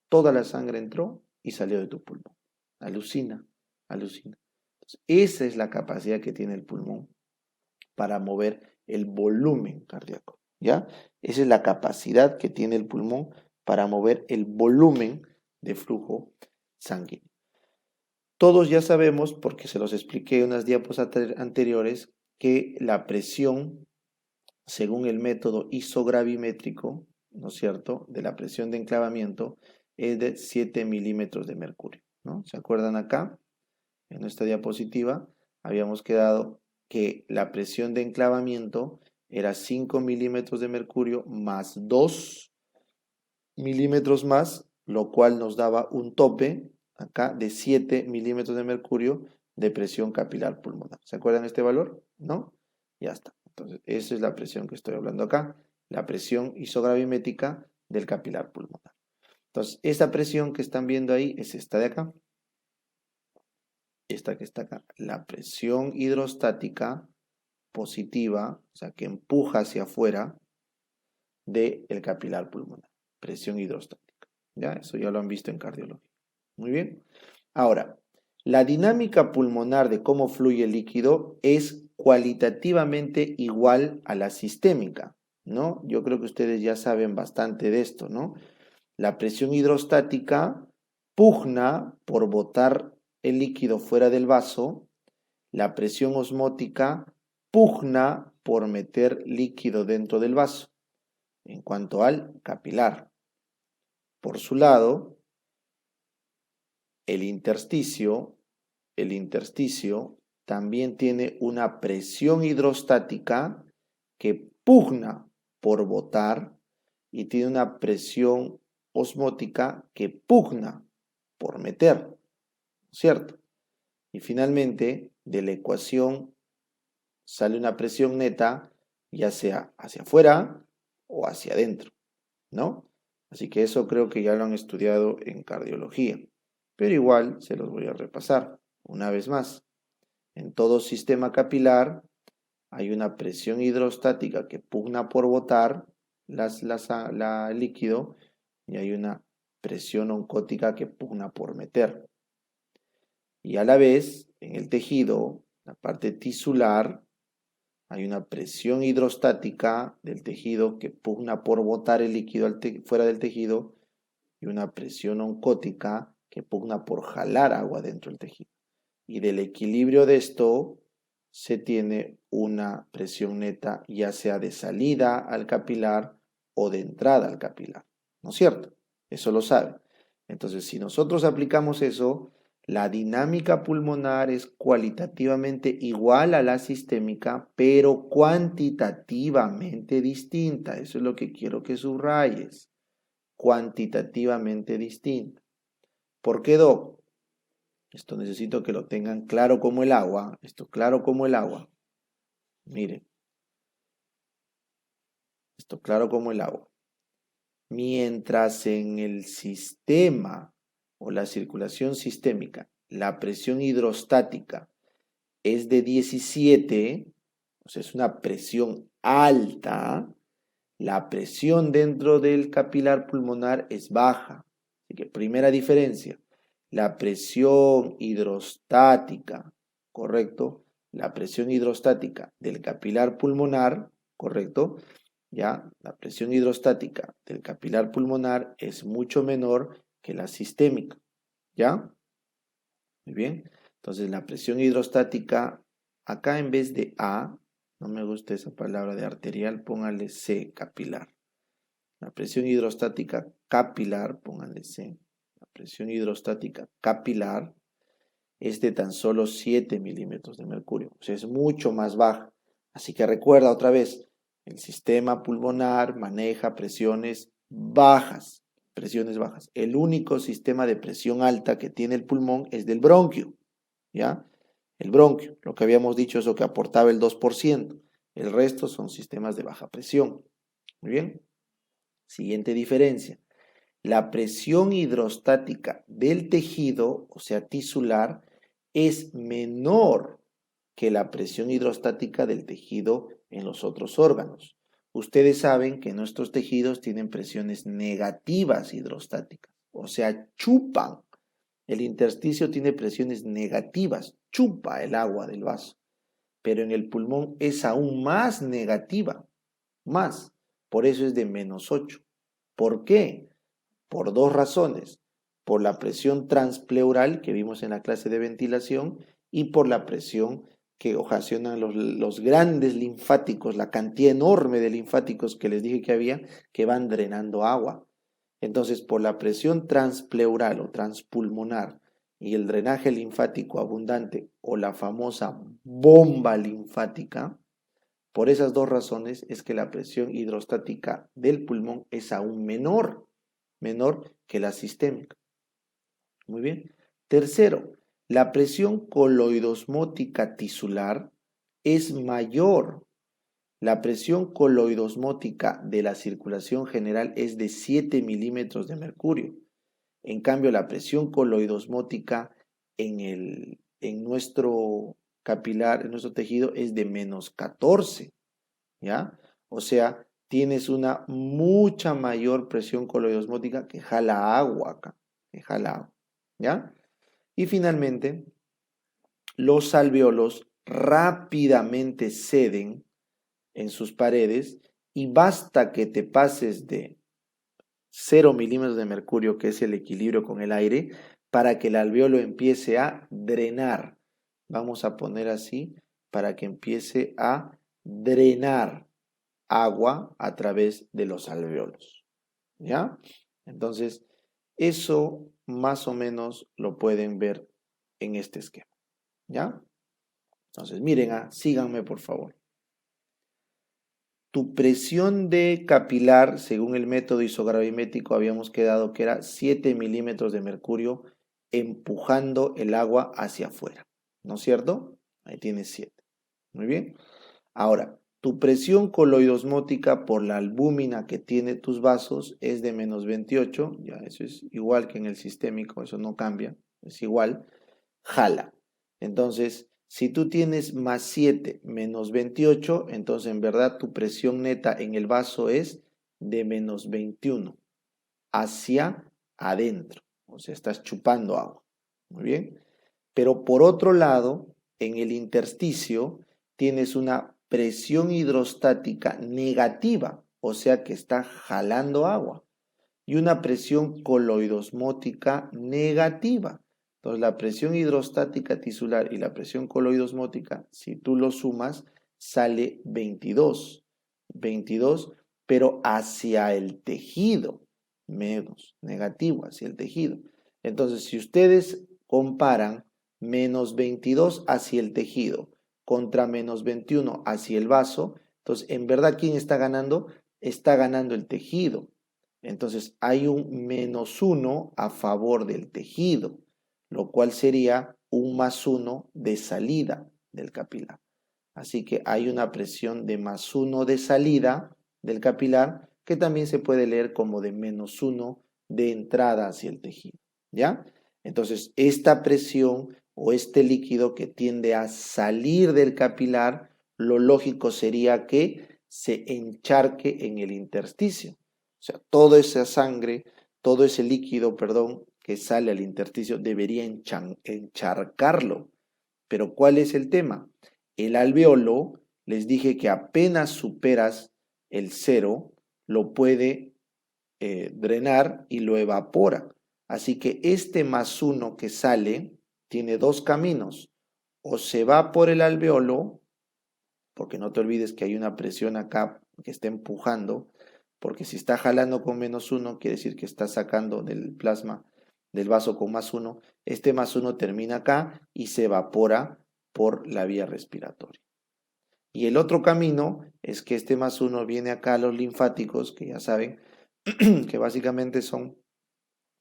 toda la sangre entró y salió de tu pulmón. Alucina, alucina. Entonces, esa es la capacidad que tiene el pulmón para mover el volumen cardíaco, ¿ya? Esa es la capacidad que tiene el pulmón para mover el volumen de flujo sanguíneo. Todos ya sabemos, porque se los expliqué en unas diapositivas anteriores, que la presión, según el método isogravimétrico, ¿no es cierto?, de la presión de enclavamiento, es de 7 milímetros de mercurio, ¿no? ¿Se acuerdan acá? En esta diapositiva habíamos quedado que la presión de enclavamiento era 5 milímetros de mercurio más 2 milímetros más, lo cual nos daba un tope acá de 7 milímetros de mercurio de presión capilar pulmonar. ¿Se acuerdan este valor? ¿No? Ya está. Entonces, esa es la presión que estoy hablando acá, la presión isogravimétrica del capilar pulmonar. Entonces, esta presión que están viendo ahí es esta de acá. Esta que está acá, la presión hidrostática positiva, o sea, que empuja hacia afuera del capilar pulmonar. Presión hidrostática. ¿Ya? Eso ya lo han visto en cardiología. Muy bien. Ahora, la dinámica pulmonar de cómo fluye el líquido es cualitativamente igual a la sistémica, ¿no? Yo creo que ustedes ya saben bastante de esto, ¿no? La presión hidrostática pugna por botar el líquido fuera del vaso, la presión osmótica pugna por meter líquido dentro del vaso. En cuanto al capilar, por su lado, el intersticio también tiene una presión hidrostática que pugna por botar y tiene una presión osmótica que pugna por meter, ¿cierto? Y finalmente, de la ecuación sale una presión neta, ya sea hacia afuera o hacia adentro, ¿no? Así que eso creo que ya lo han estudiado en cardiología, pero igual se los voy a repasar una vez más. En todo sistema capilar hay una presión hidrostática que pugna por botar el líquido y hay una presión oncótica que pugna por meter. Y a la vez, en el tejido, la parte tisular, hay una presión hidrostática del tejido que pugna por botar el líquido fuera del tejido y una presión oncótica que pugna por jalar agua dentro del tejido. Y del equilibrio de esto se tiene una presión neta, ya sea de salida al capilar o de entrada al capilar. ¿No es cierto? Eso lo saben. Entonces, si nosotros aplicamos eso, La dinámica pulmonar es cualitativamente igual a la sistémica, pero cuantitativamente distinta. Eso es lo que quiero que subrayes. Cuantitativamente distinta. ¿Por qué, Doc? Esto necesito que lo tengan claro como el agua. Esto claro como el agua. Miren. Esto claro como el agua. Mientras en el sistema o la circulación sistémica, la presión hidrostática es de 17, o sea, es una presión alta, la presión dentro del capilar pulmonar es baja. Así que primera diferencia, la presión hidrostática, ¿correcto? La presión hidrostática del capilar pulmonar, ¿correcto? Ya, la presión hidrostática del capilar pulmonar es mucho menor que la sistémica, ¿ya? Muy bien. Entonces, la presión hidrostática, acá en vez de A, no me gusta esa palabra de arterial, póngale C, capilar. La presión hidrostática capilar, póngale C. La presión hidrostática capilar es de tan solo 7 milímetros de mercurio, o sea, es mucho más baja. Así que recuerda otra vez, el sistema pulmonar maneja presiones bajas, presiones bajas. El único sistema de presión alta que tiene el pulmón es del bronquio, ¿ya? El bronquio, lo que habíamos dicho es lo que aportaba el 2%. El resto son sistemas de baja presión. Muy bien. Siguiente diferencia. La presión hidrostática del tejido, o sea, tisular, es menor que la presión hidrostática del tejido en los otros órganos. Ustedes saben que nuestros tejidos tienen presiones negativas hidrostáticas, o sea, chupan. El intersticio tiene presiones negativas, chupa el agua del vaso, pero en el pulmón es aún más negativa, más. Por eso es de -8. ¿Por qué? Por dos razones. Por la presión transpleural que vimos en la clase de ventilación y por la presión que ocasionan los grandes linfáticos, la cantidad enorme de linfáticos que les dije que había, que van drenando agua. Entonces, por la presión transpleural o transpulmonar y el drenaje linfático abundante o la famosa bomba linfática, por esas dos razones es que la presión hidrostática del pulmón es aún menor que la sistémica. Muy bien. Tercero, la presión coloidosmótica tisular es mayor. La presión coloidosmótica de la circulación general es de 7 milímetros de mercurio. En cambio, la presión coloidosmótica en nuestro capilar, en nuestro tejido, es de -14, ¿ya? O sea, tienes una mucha mayor presión coloidosmótica que jala agua acá, que jala agua, ¿ya? Y finalmente, los alvéolos rápidamente ceden en sus paredes y basta que te pases de 0 milímetros de mercurio, que es el equilibrio con el aire, para que el alvéolo empiece a drenar. Vamos a poner así, para que empiece a drenar agua a través de los alvéolos. ¿Ya? Entonces, eso más o menos lo pueden ver en este esquema. ¿Ya? Entonces, miren, síganme por favor. Tu presión de capilar, según el método isogravimétrico, habíamos quedado que era 7 milímetros de mercurio empujando el agua hacia afuera. ¿No es cierto? Ahí tienes 7. Muy bien. Ahora, tu presión coloidosmótica por la albúmina que tiene tus vasos es de -28. Ya, eso es igual que en el sistémico, eso no cambia, es igual. Jala. Entonces, si tú tienes +7 -28, entonces en verdad tu presión neta en el vaso es de -21 hacia adentro. O sea, estás chupando agua. Muy bien. Pero por otro lado, en el intersticio tienes una presión hidrostática negativa, o sea que está jalando agua, y una presión coloidosmótica negativa. Entonces, la presión hidrostática tisular y la presión coloidosmótica, si tú lo sumas, sale 22. 22, pero hacia el tejido, menos negativo, hacia el tejido. Entonces, si ustedes comparan menos 22 hacia el tejido contra menos 21 hacia el vaso, entonces en verdad ¿quién está ganando? Está ganando el tejido. Entonces hay un menos 1 a favor del tejido, lo cual sería un más 1 de salida del capilar. Así que hay una presión de más 1 de salida del capilar que también se puede leer como de menos 1 de entrada hacia el tejido. ¿Ya? Entonces, esta presión o este líquido que tiende a salir del capilar, lo lógico sería que se encharque en el intersticio. O sea, toda esa sangre, todo ese líquido, perdón, que sale al intersticio debería encharcarlo. Pero ¿cuál es el tema? El alveolo, les dije que apenas superas el 0, lo puede drenar y lo evapora. Así que este más 1 que sale tiene dos caminos. O se va por el alveolo, porque no te olvides que hay una presión acá que está empujando, porque si está jalando con menos 1, quiere decir que está sacando del plasma del vaso con más 1. Este más 1 termina acá y se evapora por la vía respiratoria. Y el otro camino es que este más 1 viene acá a los linfáticos, que ya saben que básicamente son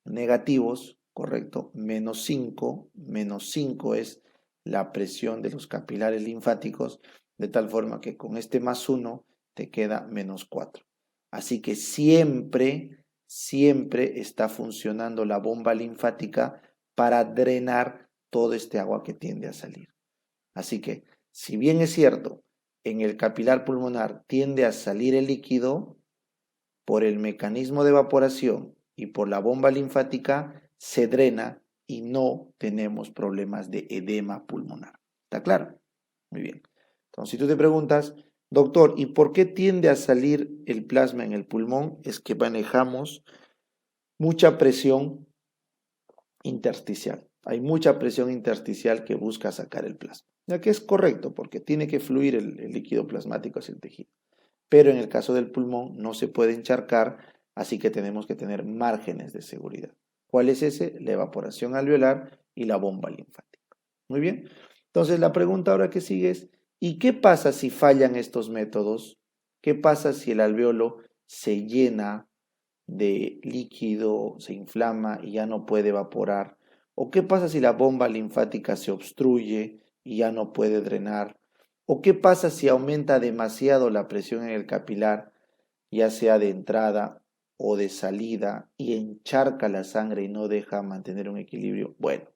negativos, ¿correcto? Menos 5 es la presión de los capilares linfáticos, de tal forma que con este más 1 te queda menos 4. Así que siempre está funcionando la bomba linfática para drenar todo este agua que tiende a salir. Así que, si bien es cierto, en el capilar pulmonar tiende a salir el líquido, por el mecanismo de evaporación y por la bomba linfática se drena y no tenemos problemas de edema pulmonar. ¿Está claro? Muy bien. Entonces, si tú te preguntas, doctor, ¿y por qué tiende a salir el plasma en el pulmón? Es que manejamos mucha presión intersticial. Hay mucha presión intersticial que busca sacar el plasma. Ya que es correcto, porque tiene que fluir el líquido plasmático hacia el tejido. Pero en el caso del pulmón no se puede encharcar, así que tenemos que tener márgenes de seguridad. ¿Cuál es ese? La evaporación alveolar y la bomba linfática. Muy bien. Entonces la pregunta ahora que sigue es, ¿y qué pasa si fallan estos métodos? ¿Qué pasa si el alveolo se llena de líquido, se inflama y ya no puede evaporar? ¿O qué pasa si la bomba linfática se obstruye y ya no puede drenar? ¿O qué pasa si aumenta demasiado la presión en el capilar, ya sea de entrada o de salida, y encharca la sangre y no deja mantener un equilibrio? Bueno,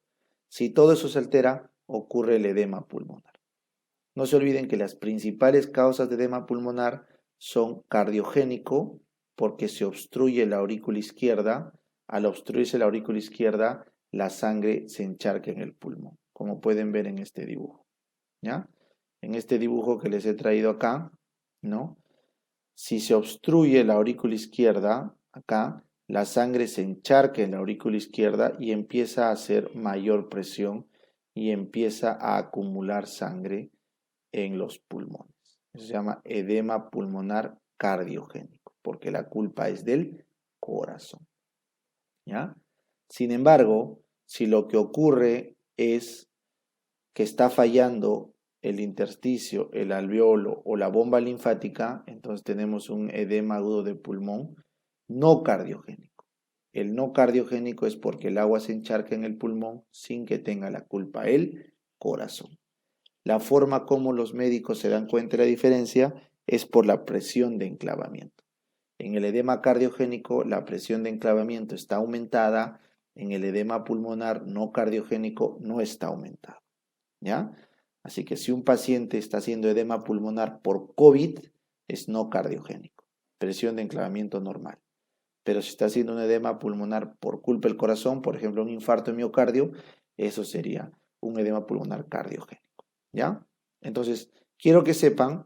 si todo eso se altera, ocurre el edema pulmonar. No se olviden que las principales causas de edema pulmonar son cardiogénico, porque se obstruye la aurícula izquierda. Al obstruirse la aurícula izquierda, la sangre se encharca en el pulmón, como pueden ver en este dibujo. ¿Ya? En este dibujo que les he traído acá, ¿no? Si se obstruye la aurícula izquierda, acá, la sangre se encharca en la aurícula izquierda y empieza a hacer mayor presión y empieza a acumular sangre en los pulmones. Eso se llama edema pulmonar cardiogénico, porque la culpa es del corazón. ¿Ya? Sin embargo, si lo que ocurre es que está fallando el intersticio, el alveolo o la bomba linfática, entonces tenemos un edema agudo de pulmón no cardiogénico. El no cardiogénico es porque el agua se encharca en el pulmón sin que tenga la culpa el corazón. La forma como los médicos se dan cuenta de la diferencia es por la presión de enclavamiento. En el edema cardiogénico la presión de enclavamiento está aumentada, en el edema pulmonar no cardiogénico no está aumentada. ¿Ya? Así que si un paciente está haciendo edema pulmonar por COVID, es no cardiogénico, presión de enclavamiento normal. Pero si está haciendo un edema pulmonar por culpa del corazón, por ejemplo un infarto de miocardio, eso sería un edema pulmonar cardiogénico. ¿Ya? Entonces, quiero que sepan,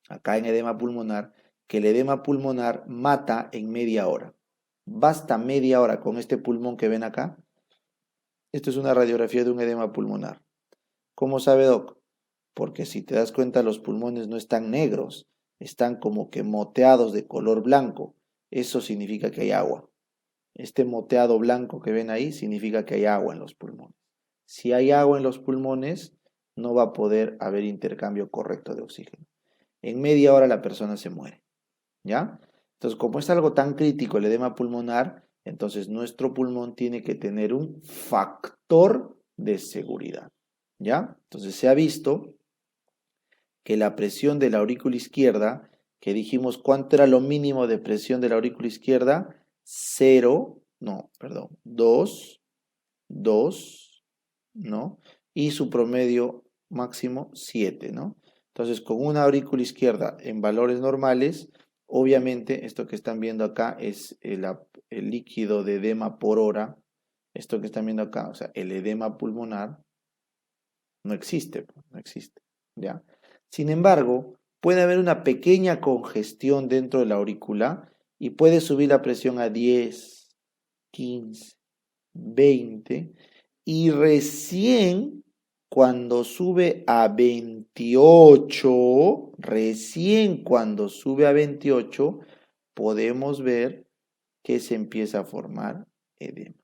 acá en edema pulmonar, que el edema pulmonar mata en media hora. Basta media hora con este pulmón que ven acá. Esto es una radiografía de un edema pulmonar. ¿Cómo sabe, Doc? Porque si te das cuenta, los pulmones no están negros, están como que moteados de color blanco. Eso significa que hay agua. Este moteado blanco que ven ahí significa que hay agua en los pulmones. Si hay agua en los pulmones, no va a poder haber intercambio correcto de oxígeno. En media hora la persona se muere, ¿ya? Entonces, como es algo tan crítico el edema pulmonar, entonces nuestro pulmón tiene que tener un factor de seguridad, ¿ya? Entonces se ha visto que la presión de la aurícula izquierda, que dijimos cuánto era lo mínimo de presión de la aurícula izquierda, 2, ¿no? Y su promedio máximo 7, ¿no? Entonces, con una aurícula izquierda en valores normales, obviamente, esto que están viendo acá es el líquido de edema por hora. Esto que están viendo acá, o sea, el edema pulmonar, no existe, no existe, ¿ya? Sin embargo, puede haber una pequeña congestión dentro de la aurícula y puede subir la presión a 10, 15, 20 y recién cuando sube a 28, podemos ver que se empieza a formar edema.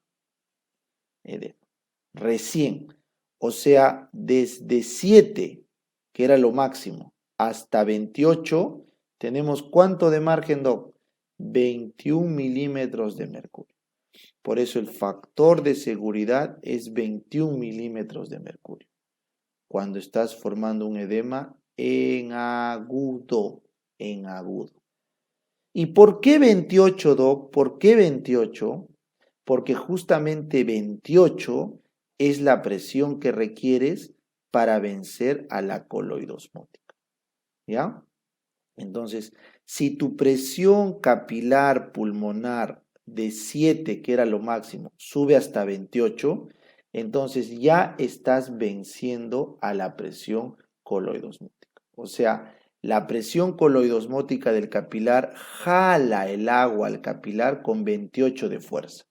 Recién. O sea, desde 7, que era lo máximo, hasta 28, tenemos ¿cuánto de margen, Doc? 21 milímetros de mercurio. Por eso el factor de seguridad es 21 milímetros de mercurio. Cuando estás formando un edema en agudo, en agudo. ¿Y por qué 28, Doc? ¿Por qué 28? Porque justamente 28 es la presión que requieres para vencer a la coloidosmótica. ¿Ya? Entonces, si tu presión capilar pulmonar de 7, que era lo máximo, sube hasta 28, entonces ya estás venciendo a la presión coloidosmótica. O sea, la presión coloidosmótica del capilar jala el agua al capilar con 28 de fuerza.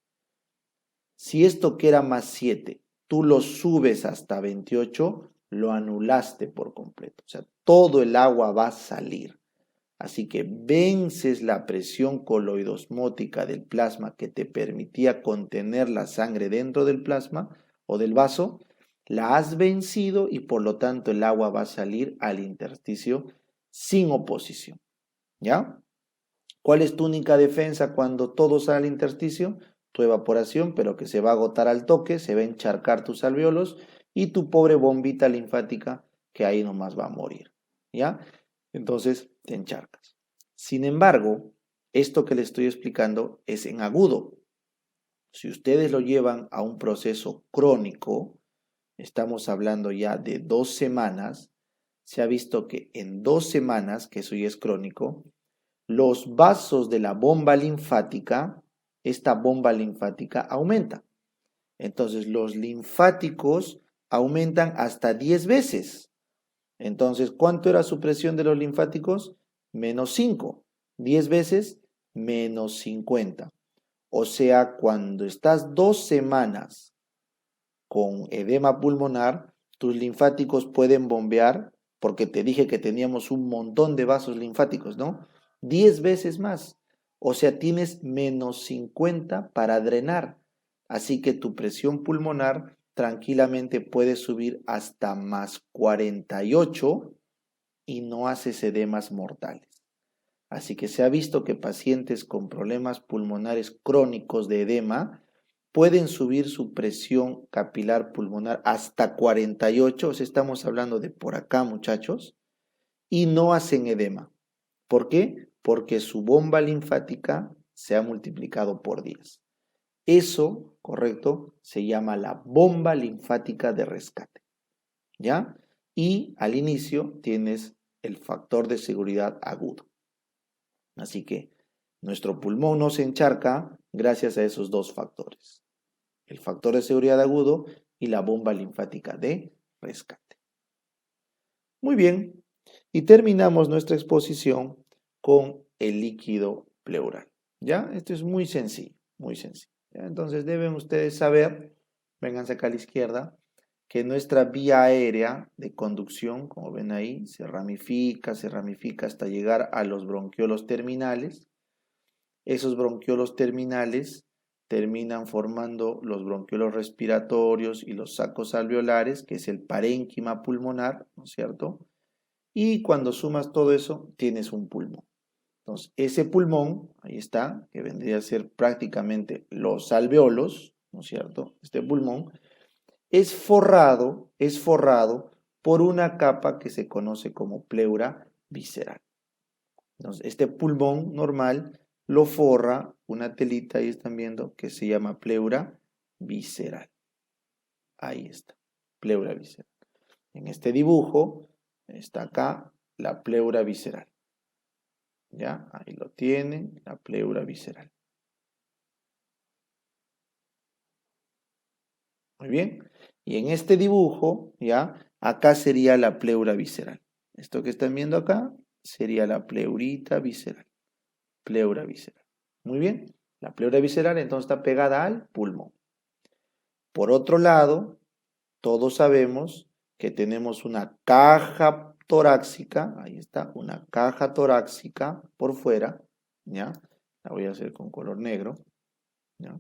Si esto que era más 7, tú lo subes hasta 28, lo anulaste por completo. O sea, todo el agua va a salir. Así que vences la presión coloidosmótica del plasma que te permitía contener la sangre dentro del plasma o del vaso, la has vencido y por lo tanto el agua va a salir al intersticio sin oposición. ¿Ya? ¿Cuál es tu única defensa cuando todo sale al intersticio? Tu evaporación, pero que se va a agotar al toque, se va a encharcar tus alvéolos y tu pobre bombita linfática que ahí nomás va a morir. ¿Ya? Entonces te encharcas. Sin embargo, esto que le estoy explicando es en agudo. Si ustedes lo llevan a un proceso crónico, estamos hablando ya de 2 semanas, se ha visto que en 2 semanas, que eso ya es crónico, los vasos de la bomba linfática, esta bomba linfática aumenta. Entonces los linfáticos aumentan hasta 10 veces. Entonces, ¿cuánto era su presión de los linfáticos? Menos 5. 10 veces, menos 50. O sea, cuando estás 2 semanas con edema pulmonar, tus linfáticos pueden bombear, porque te dije que teníamos un montón de vasos linfáticos, ¿no? 10 veces más. O sea, tienes menos 50 para drenar. Así que tu presión pulmonar tranquilamente puede subir hasta más 48 y no haces edemas mortales. Así que se ha visto que pacientes con problemas pulmonares crónicos de edema pueden subir su presión capilar pulmonar hasta 48, o sea, estamos hablando de por acá, muchachos, y no hacen edema. ¿Por qué? Porque su bomba linfática se ha multiplicado por 10. Eso, correcto, se llama la bomba linfática de rescate. ¿Ya? Y al inicio tienes el factor de seguridad agudo. Así que nuestro pulmón no se encharca gracias a esos 2 factores. El factor de seguridad agudo y la bomba linfática de rescate. Muy bien, y terminamos nuestra exposición con el líquido pleural. ¿Ya? Esto es muy sencillo, muy sencillo. ¿Ya? Entonces deben ustedes saber, vénganse acá a la izquierda, que nuestra vía aérea de conducción, como ven ahí, se ramifica hasta llegar a los bronquiolos terminales. Esos bronquiolos terminales terminan formando los bronquiolos respiratorios y los sacos alveolares, que es el parénquima pulmonar, ¿no es cierto? Y cuando sumas todo eso, tienes un pulmón. Entonces, ese pulmón, ahí está, que vendría a ser prácticamente los alveolos, ¿no es cierto? Este pulmón es forrado por una capa que se conoce como pleura visceral. Entonces, este pulmón normal lo forra una telita, ahí están viendo, que se llama pleura visceral. Ahí está, pleura visceral. En este dibujo está acá la pleura visceral. ¿Ya? Ahí lo tienen, la pleura visceral. Muy bien. Y en este dibujo, ¿ya? Acá sería la pleura visceral. Esto que están viendo acá sería la pleurita visceral. Pleura visceral. Muy bien. La pleura visceral entonces está pegada al pulmón. Por otro lado, todos sabemos que tenemos una caja torácica, ahí está, una caja torácica por fuera, ¿ya? La voy a hacer con color negro, ¿ya?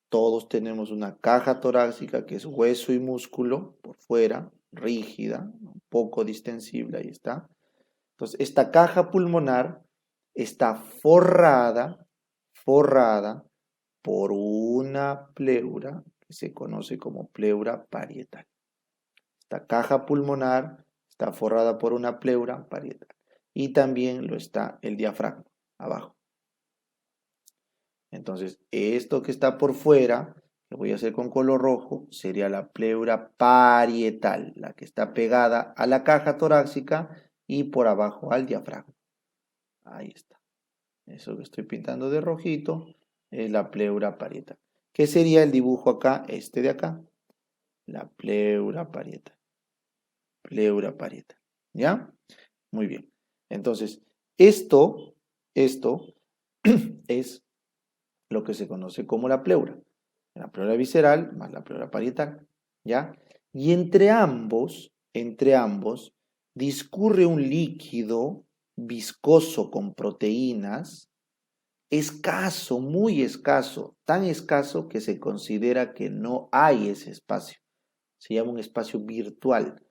Todos tenemos una caja torácica que es hueso y músculo por fuera, rígida, un poco distensible, ahí está. Entonces, esta caja pulmonar está forrada por una pleura que se conoce como pleura parietal. Esta caja pulmonar está forrada por una pleura parietal. Y también lo está el diafragma, abajo. Entonces, esto que está por fuera, lo voy a hacer con color rojo, sería la pleura parietal, la que está pegada a la caja torácica y por abajo al diafragma. Ahí está. Eso que estoy pintando de rojito es la pleura parietal. ¿Qué sería el dibujo acá? Este de acá. La pleura parietal. Pleura parietal. ¿Ya? Muy bien. Entonces, esto es lo que se conoce como la pleura visceral más la pleura parietal, ¿ya? Y entre ambos, discurre un líquido viscoso con proteínas, escaso, muy escaso, tan escaso que se considera que no hay ese espacio. Se llama un espacio virtual,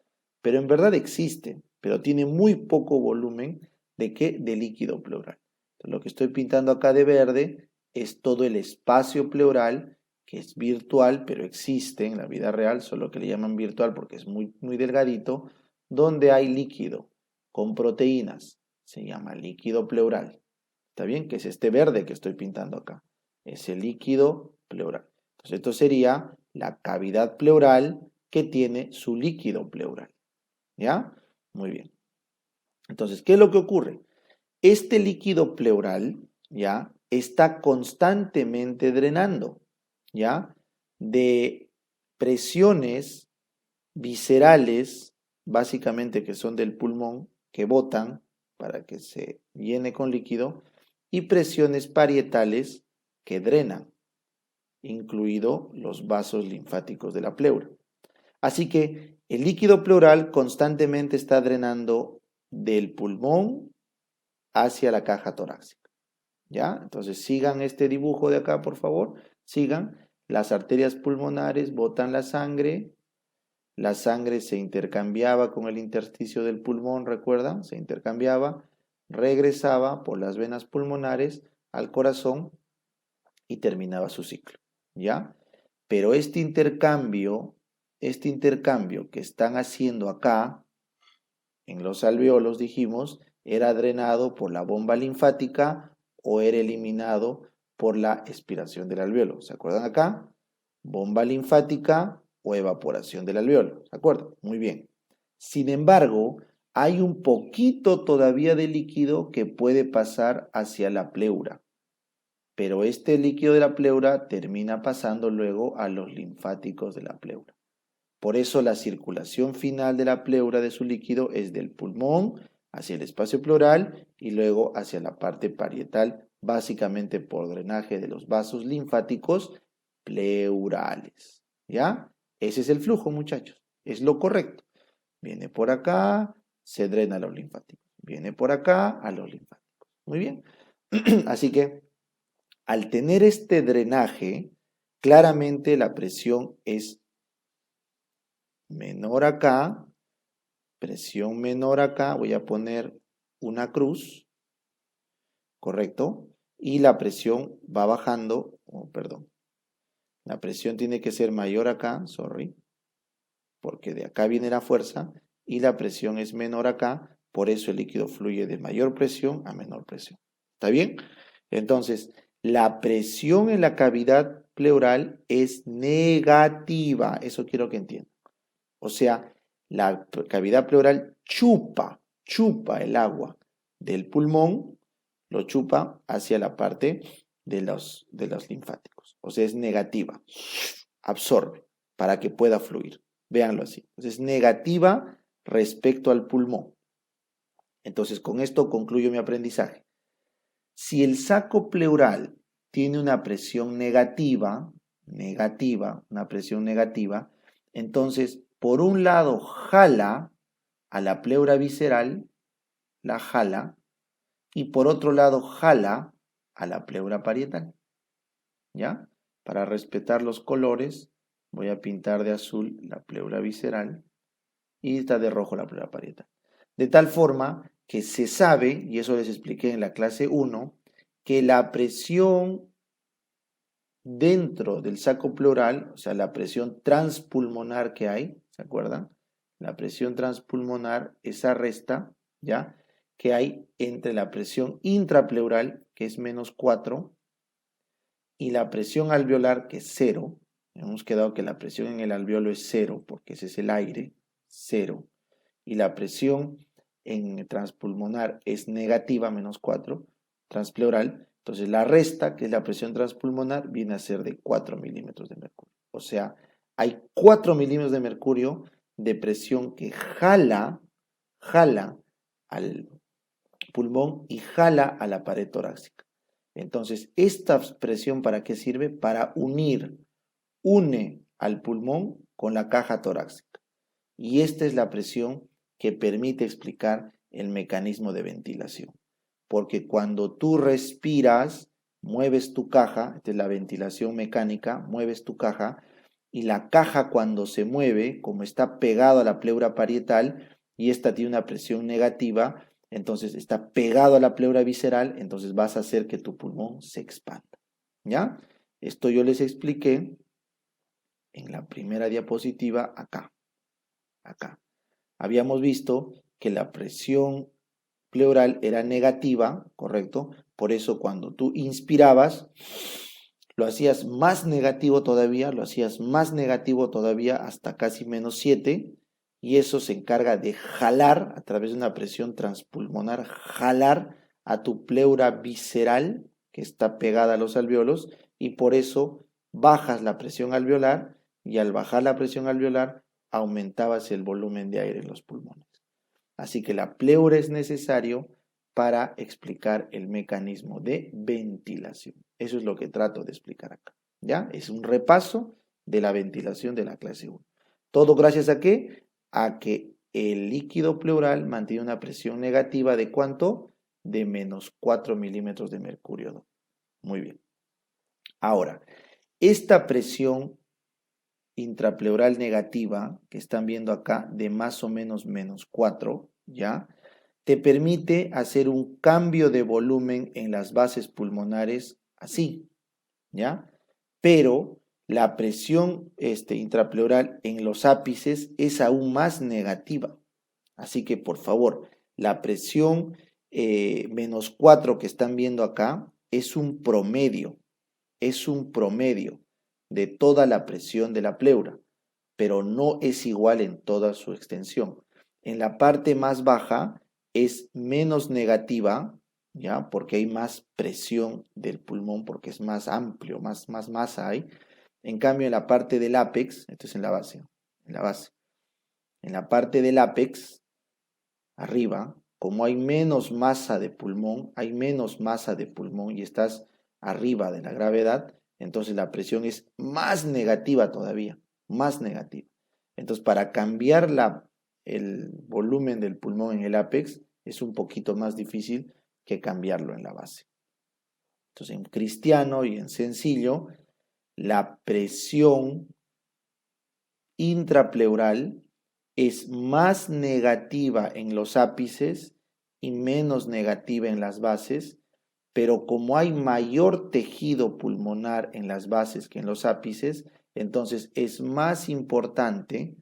pero en verdad existe, pero tiene muy poco volumen ¿de qué? De líquido pleural. Entonces, lo que estoy pintando acá de verde es todo el espacio pleural que es virtual, pero existe en la vida real, solo que le llaman virtual porque es muy, muy delgadito, donde hay líquido con proteínas. Se llama líquido pleural. ¿Está bien? Que es este verde que estoy pintando acá. Es el líquido pleural. Entonces, esto sería la cavidad pleural que tiene su líquido pleural. ¿Ya? Muy bien. Entonces, ¿qué es lo que ocurre? Este líquido pleural, ¿ya? Está constantemente drenando, ¿ya? De presiones viscerales, básicamente que son del pulmón, que botan para que se llene con líquido, y presiones parietales que drenan, incluido los vasos linfáticos de la pleura. Así que el líquido pleural constantemente está drenando del pulmón hacia la caja torácica. ¿Ya? Entonces sigan este dibujo de acá, por favor. Sigan. Las arterias pulmonares botan la sangre se intercambiaba con el intersticio del pulmón, ¿recuerdan? Se intercambiaba, regresaba por las venas pulmonares al corazón y terminaba su ciclo, ¿ya? Pero este intercambio que están haciendo acá, en los alveolos, dijimos, era drenado por la bomba linfática o era eliminado por la expiración del alveolo. ¿Se acuerdan acá? Bomba linfática o evaporación del alveolo. ¿Se acuerdan? Muy bien. Sin embargo, hay un poquito todavía de líquido que puede pasar hacia la pleura. Pero este líquido de la pleura termina pasando luego a los linfáticos de la pleura. Por eso la circulación final de la pleura de su líquido es del pulmón hacia el espacio pleural y luego hacia la parte parietal, básicamente por drenaje de los vasos linfáticos pleurales. ¿Ya? Ese es el flujo, muchachos. Es lo correcto. Viene por acá, se drena a los linfáticos. Viene por acá a los linfáticos. Muy bien. Así que Al tener este drenaje, claramente la presión es menor acá, presión menor acá, voy a poner una cruz, ¿correcto? Y la presión va bajando, perdón, la presión tiene que ser mayor acá, porque de acá viene la fuerza, y la presión es menor acá, por eso el líquido fluye de mayor presión a menor presión. ¿Está bien? Entonces, la presión en la cavidad pleural es negativa, eso quiero que entiendan. O sea, la cavidad pleural chupa el agua del pulmón, lo chupa hacia la parte de los linfáticos. O sea, es negativa, absorbe para que pueda fluir. Véanlo así. Entonces, es negativa respecto al pulmón. Entonces, con esto concluyo mi aprendizaje. Si el saco pleural tiene una presión negativa, una presión negativa, entonces, por un lado, jala a la pleura visceral, la jala, y por otro lado, jala a la pleura parietal. ¿Ya? Para respetar los colores, voy a pintar de azul la pleura visceral y está de rojo la pleura parietal. De tal forma que se sabe, y eso les expliqué en la clase 1, que la presión dentro del saco pleural, o sea, la presión transpulmonar que hay, ¿se acuerdan? La presión transpulmonar, esa resta, ¿ya? Que hay entre la presión intrapleural, que es -4, y la presión alveolar, que es 0. Hemos quedado que la presión en el alveolo es 0, porque ese es el aire, 0. Y la presión en el transpulmonar es negativa, -4, transpleural. Entonces la resta, que es la presión transpulmonar, viene a ser de 4 milímetros de mercurio. O sea, hay 4 milímetros de mercurio de presión que jala al pulmón y jala a la pared torácica. Entonces, esta presión, ¿para qué sirve? Para une al pulmón con la caja torácica. Y esta es la presión que permite explicar el mecanismo de ventilación. Porque cuando tú respiras, mueves tu caja, esta es la ventilación mecánica, mueves tu caja, y la caja cuando se mueve, como está pegado a la pleura parietal, y esta tiene una presión negativa, entonces está pegado a la pleura visceral, entonces vas a hacer que tu pulmón se expanda. ¿Ya? Esto yo les expliqué en la primera diapositiva acá. Habíamos visto que la presión pleural era negativa, ¿correcto? Por eso cuando tú inspirabas, lo hacías más negativo todavía, hasta casi -7, y eso se encarga de jalar a través de una presión transpulmonar, jalar a tu pleura visceral, que está pegada a los alveolos, y por eso bajas la presión alveolar, y al bajar la presión alveolar, aumentabas el volumen de aire en los pulmones. Así que la pleura es necesario para explicar el mecanismo de ventilación. Eso es lo que trato de explicar acá. ¿Ya? Es un repaso de la ventilación de la clase 1. ¿Todo gracias a qué? A que el líquido pleural mantiene una presión negativa de ¿cuánto? De -4 milímetros de mercurio. Muy bien. Ahora, esta presión intrapleural negativa que están viendo acá de más o menos -4, ¿ya? Te permite hacer un cambio de volumen en las bases pulmonares así, ¿ya? Pero la presión intrapleural en los ápices es aún más negativa. Así que, por favor, la presión -4 que están viendo acá es un promedio de toda la presión de la pleura, pero no es igual en toda su extensión. En la parte más baja es menos negativa, ¿ya? Porque hay más presión del pulmón, porque es más amplio, más masa hay. En cambio, en la parte del ápex, esto es en la base, en la parte del ápex, arriba, como hay menos masa de pulmón, y estás arriba de la gravedad, entonces la presión es más negativa todavía, más negativa. Entonces, para cambiar el volumen del pulmón en el ápex es un poquito más difícil que cambiarlo en la base. Entonces, en cristiano y en sencillo, la presión intrapleural es más negativa en los ápices y menos negativa en las bases, pero como hay mayor tejido pulmonar en las bases que en los ápices, entonces es más importante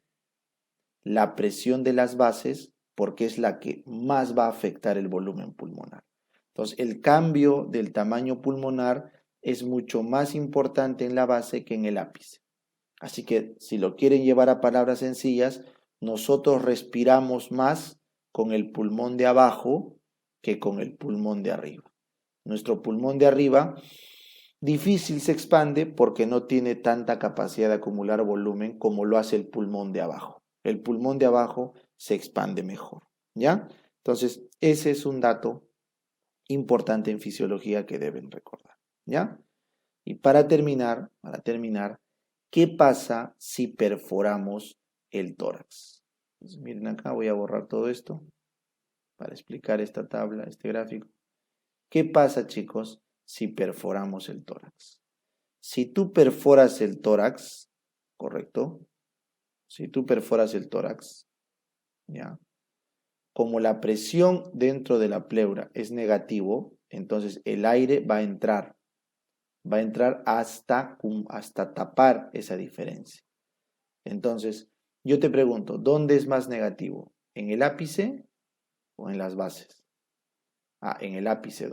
la presión de las bases porque es la que más va a afectar el volumen pulmonar. Entonces, el cambio del tamaño pulmonar es mucho más importante en la base que en el ápice. Así que si lo quieren llevar a palabras sencillas, nosotros respiramos más con el pulmón de abajo que con el pulmón de arriba. Nuestro pulmón de arriba difícil se expande porque no tiene tanta capacidad de acumular volumen como lo hace el pulmón de abajo. El pulmón de abajo se expande mejor, ¿ya? Entonces, ese es un dato importante en fisiología que deben recordar, ¿ya? Y para terminar, ¿qué pasa si perforamos el tórax? Entonces, miren acá, voy a borrar todo esto para explicar esta tabla, este gráfico. ¿Qué pasa, chicos, si perforamos el tórax? Si tú perforas el tórax, ¿correcto? Si tú perforas el tórax, ¿ya? Como la presión dentro de la pleura es negativo, entonces el aire va a entrar hasta tapar esa diferencia. Entonces, yo te pregunto, ¿dónde es más negativo? ¿En el ápice o en las bases? En el ápice,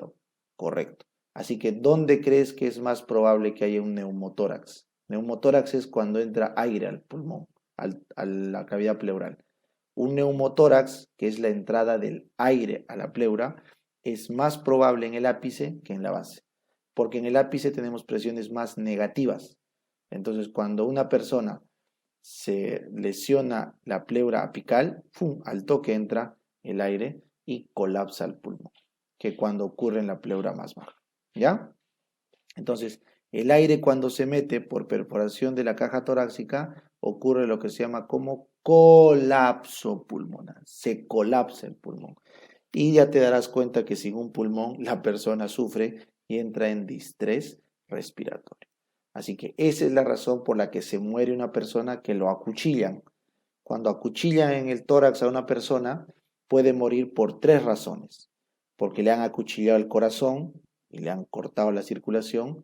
correcto. Así que, ¿dónde crees que es más probable que haya un neumotórax? Neumotórax es cuando entra aire al pulmón, a la cavidad pleural. Un neumotórax, que es la entrada del aire a la pleura, es más probable en el ápice que en la base, porque en el ápice tenemos presiones más negativas. Entonces, cuando una persona se lesiona la pleura apical, ¡fum!, al toque entra el aire y colapsa el pulmón, que cuando ocurre en la pleura más baja, ¿ya? Entonces, el aire cuando se mete por perforación de la caja torácica, ocurre lo que se llama como colapso pulmonar, se colapsa el pulmón. Y ya te darás cuenta que sin un pulmón la persona sufre y entra en distrés respiratorio. Así que esa es la razón por la que se muere una persona que lo acuchillan. Cuando acuchillan en el tórax a una persona, puede morir por 3 razones. Porque le han acuchillado el corazón y le han cortado la circulación.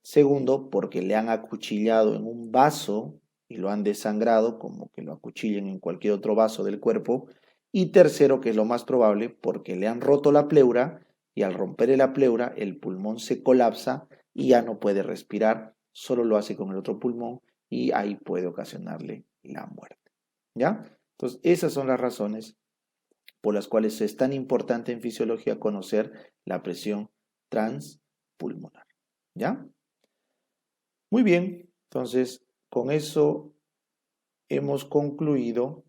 Segundo, porque le han acuchillado en un vaso y lo han desangrado, como que lo acuchillen en cualquier otro vaso del cuerpo. Y tercero, que es lo más probable, porque le han roto la pleura y al romper la pleura el pulmón se colapsa y ya no puede respirar, solo lo hace con el otro pulmón y ahí puede ocasionarle la muerte. ¿Ya? Entonces, esas son las razones por las cuales es tan importante en fisiología conocer la presión transpulmonar. ¿Ya? Muy bien, entonces con eso hemos concluido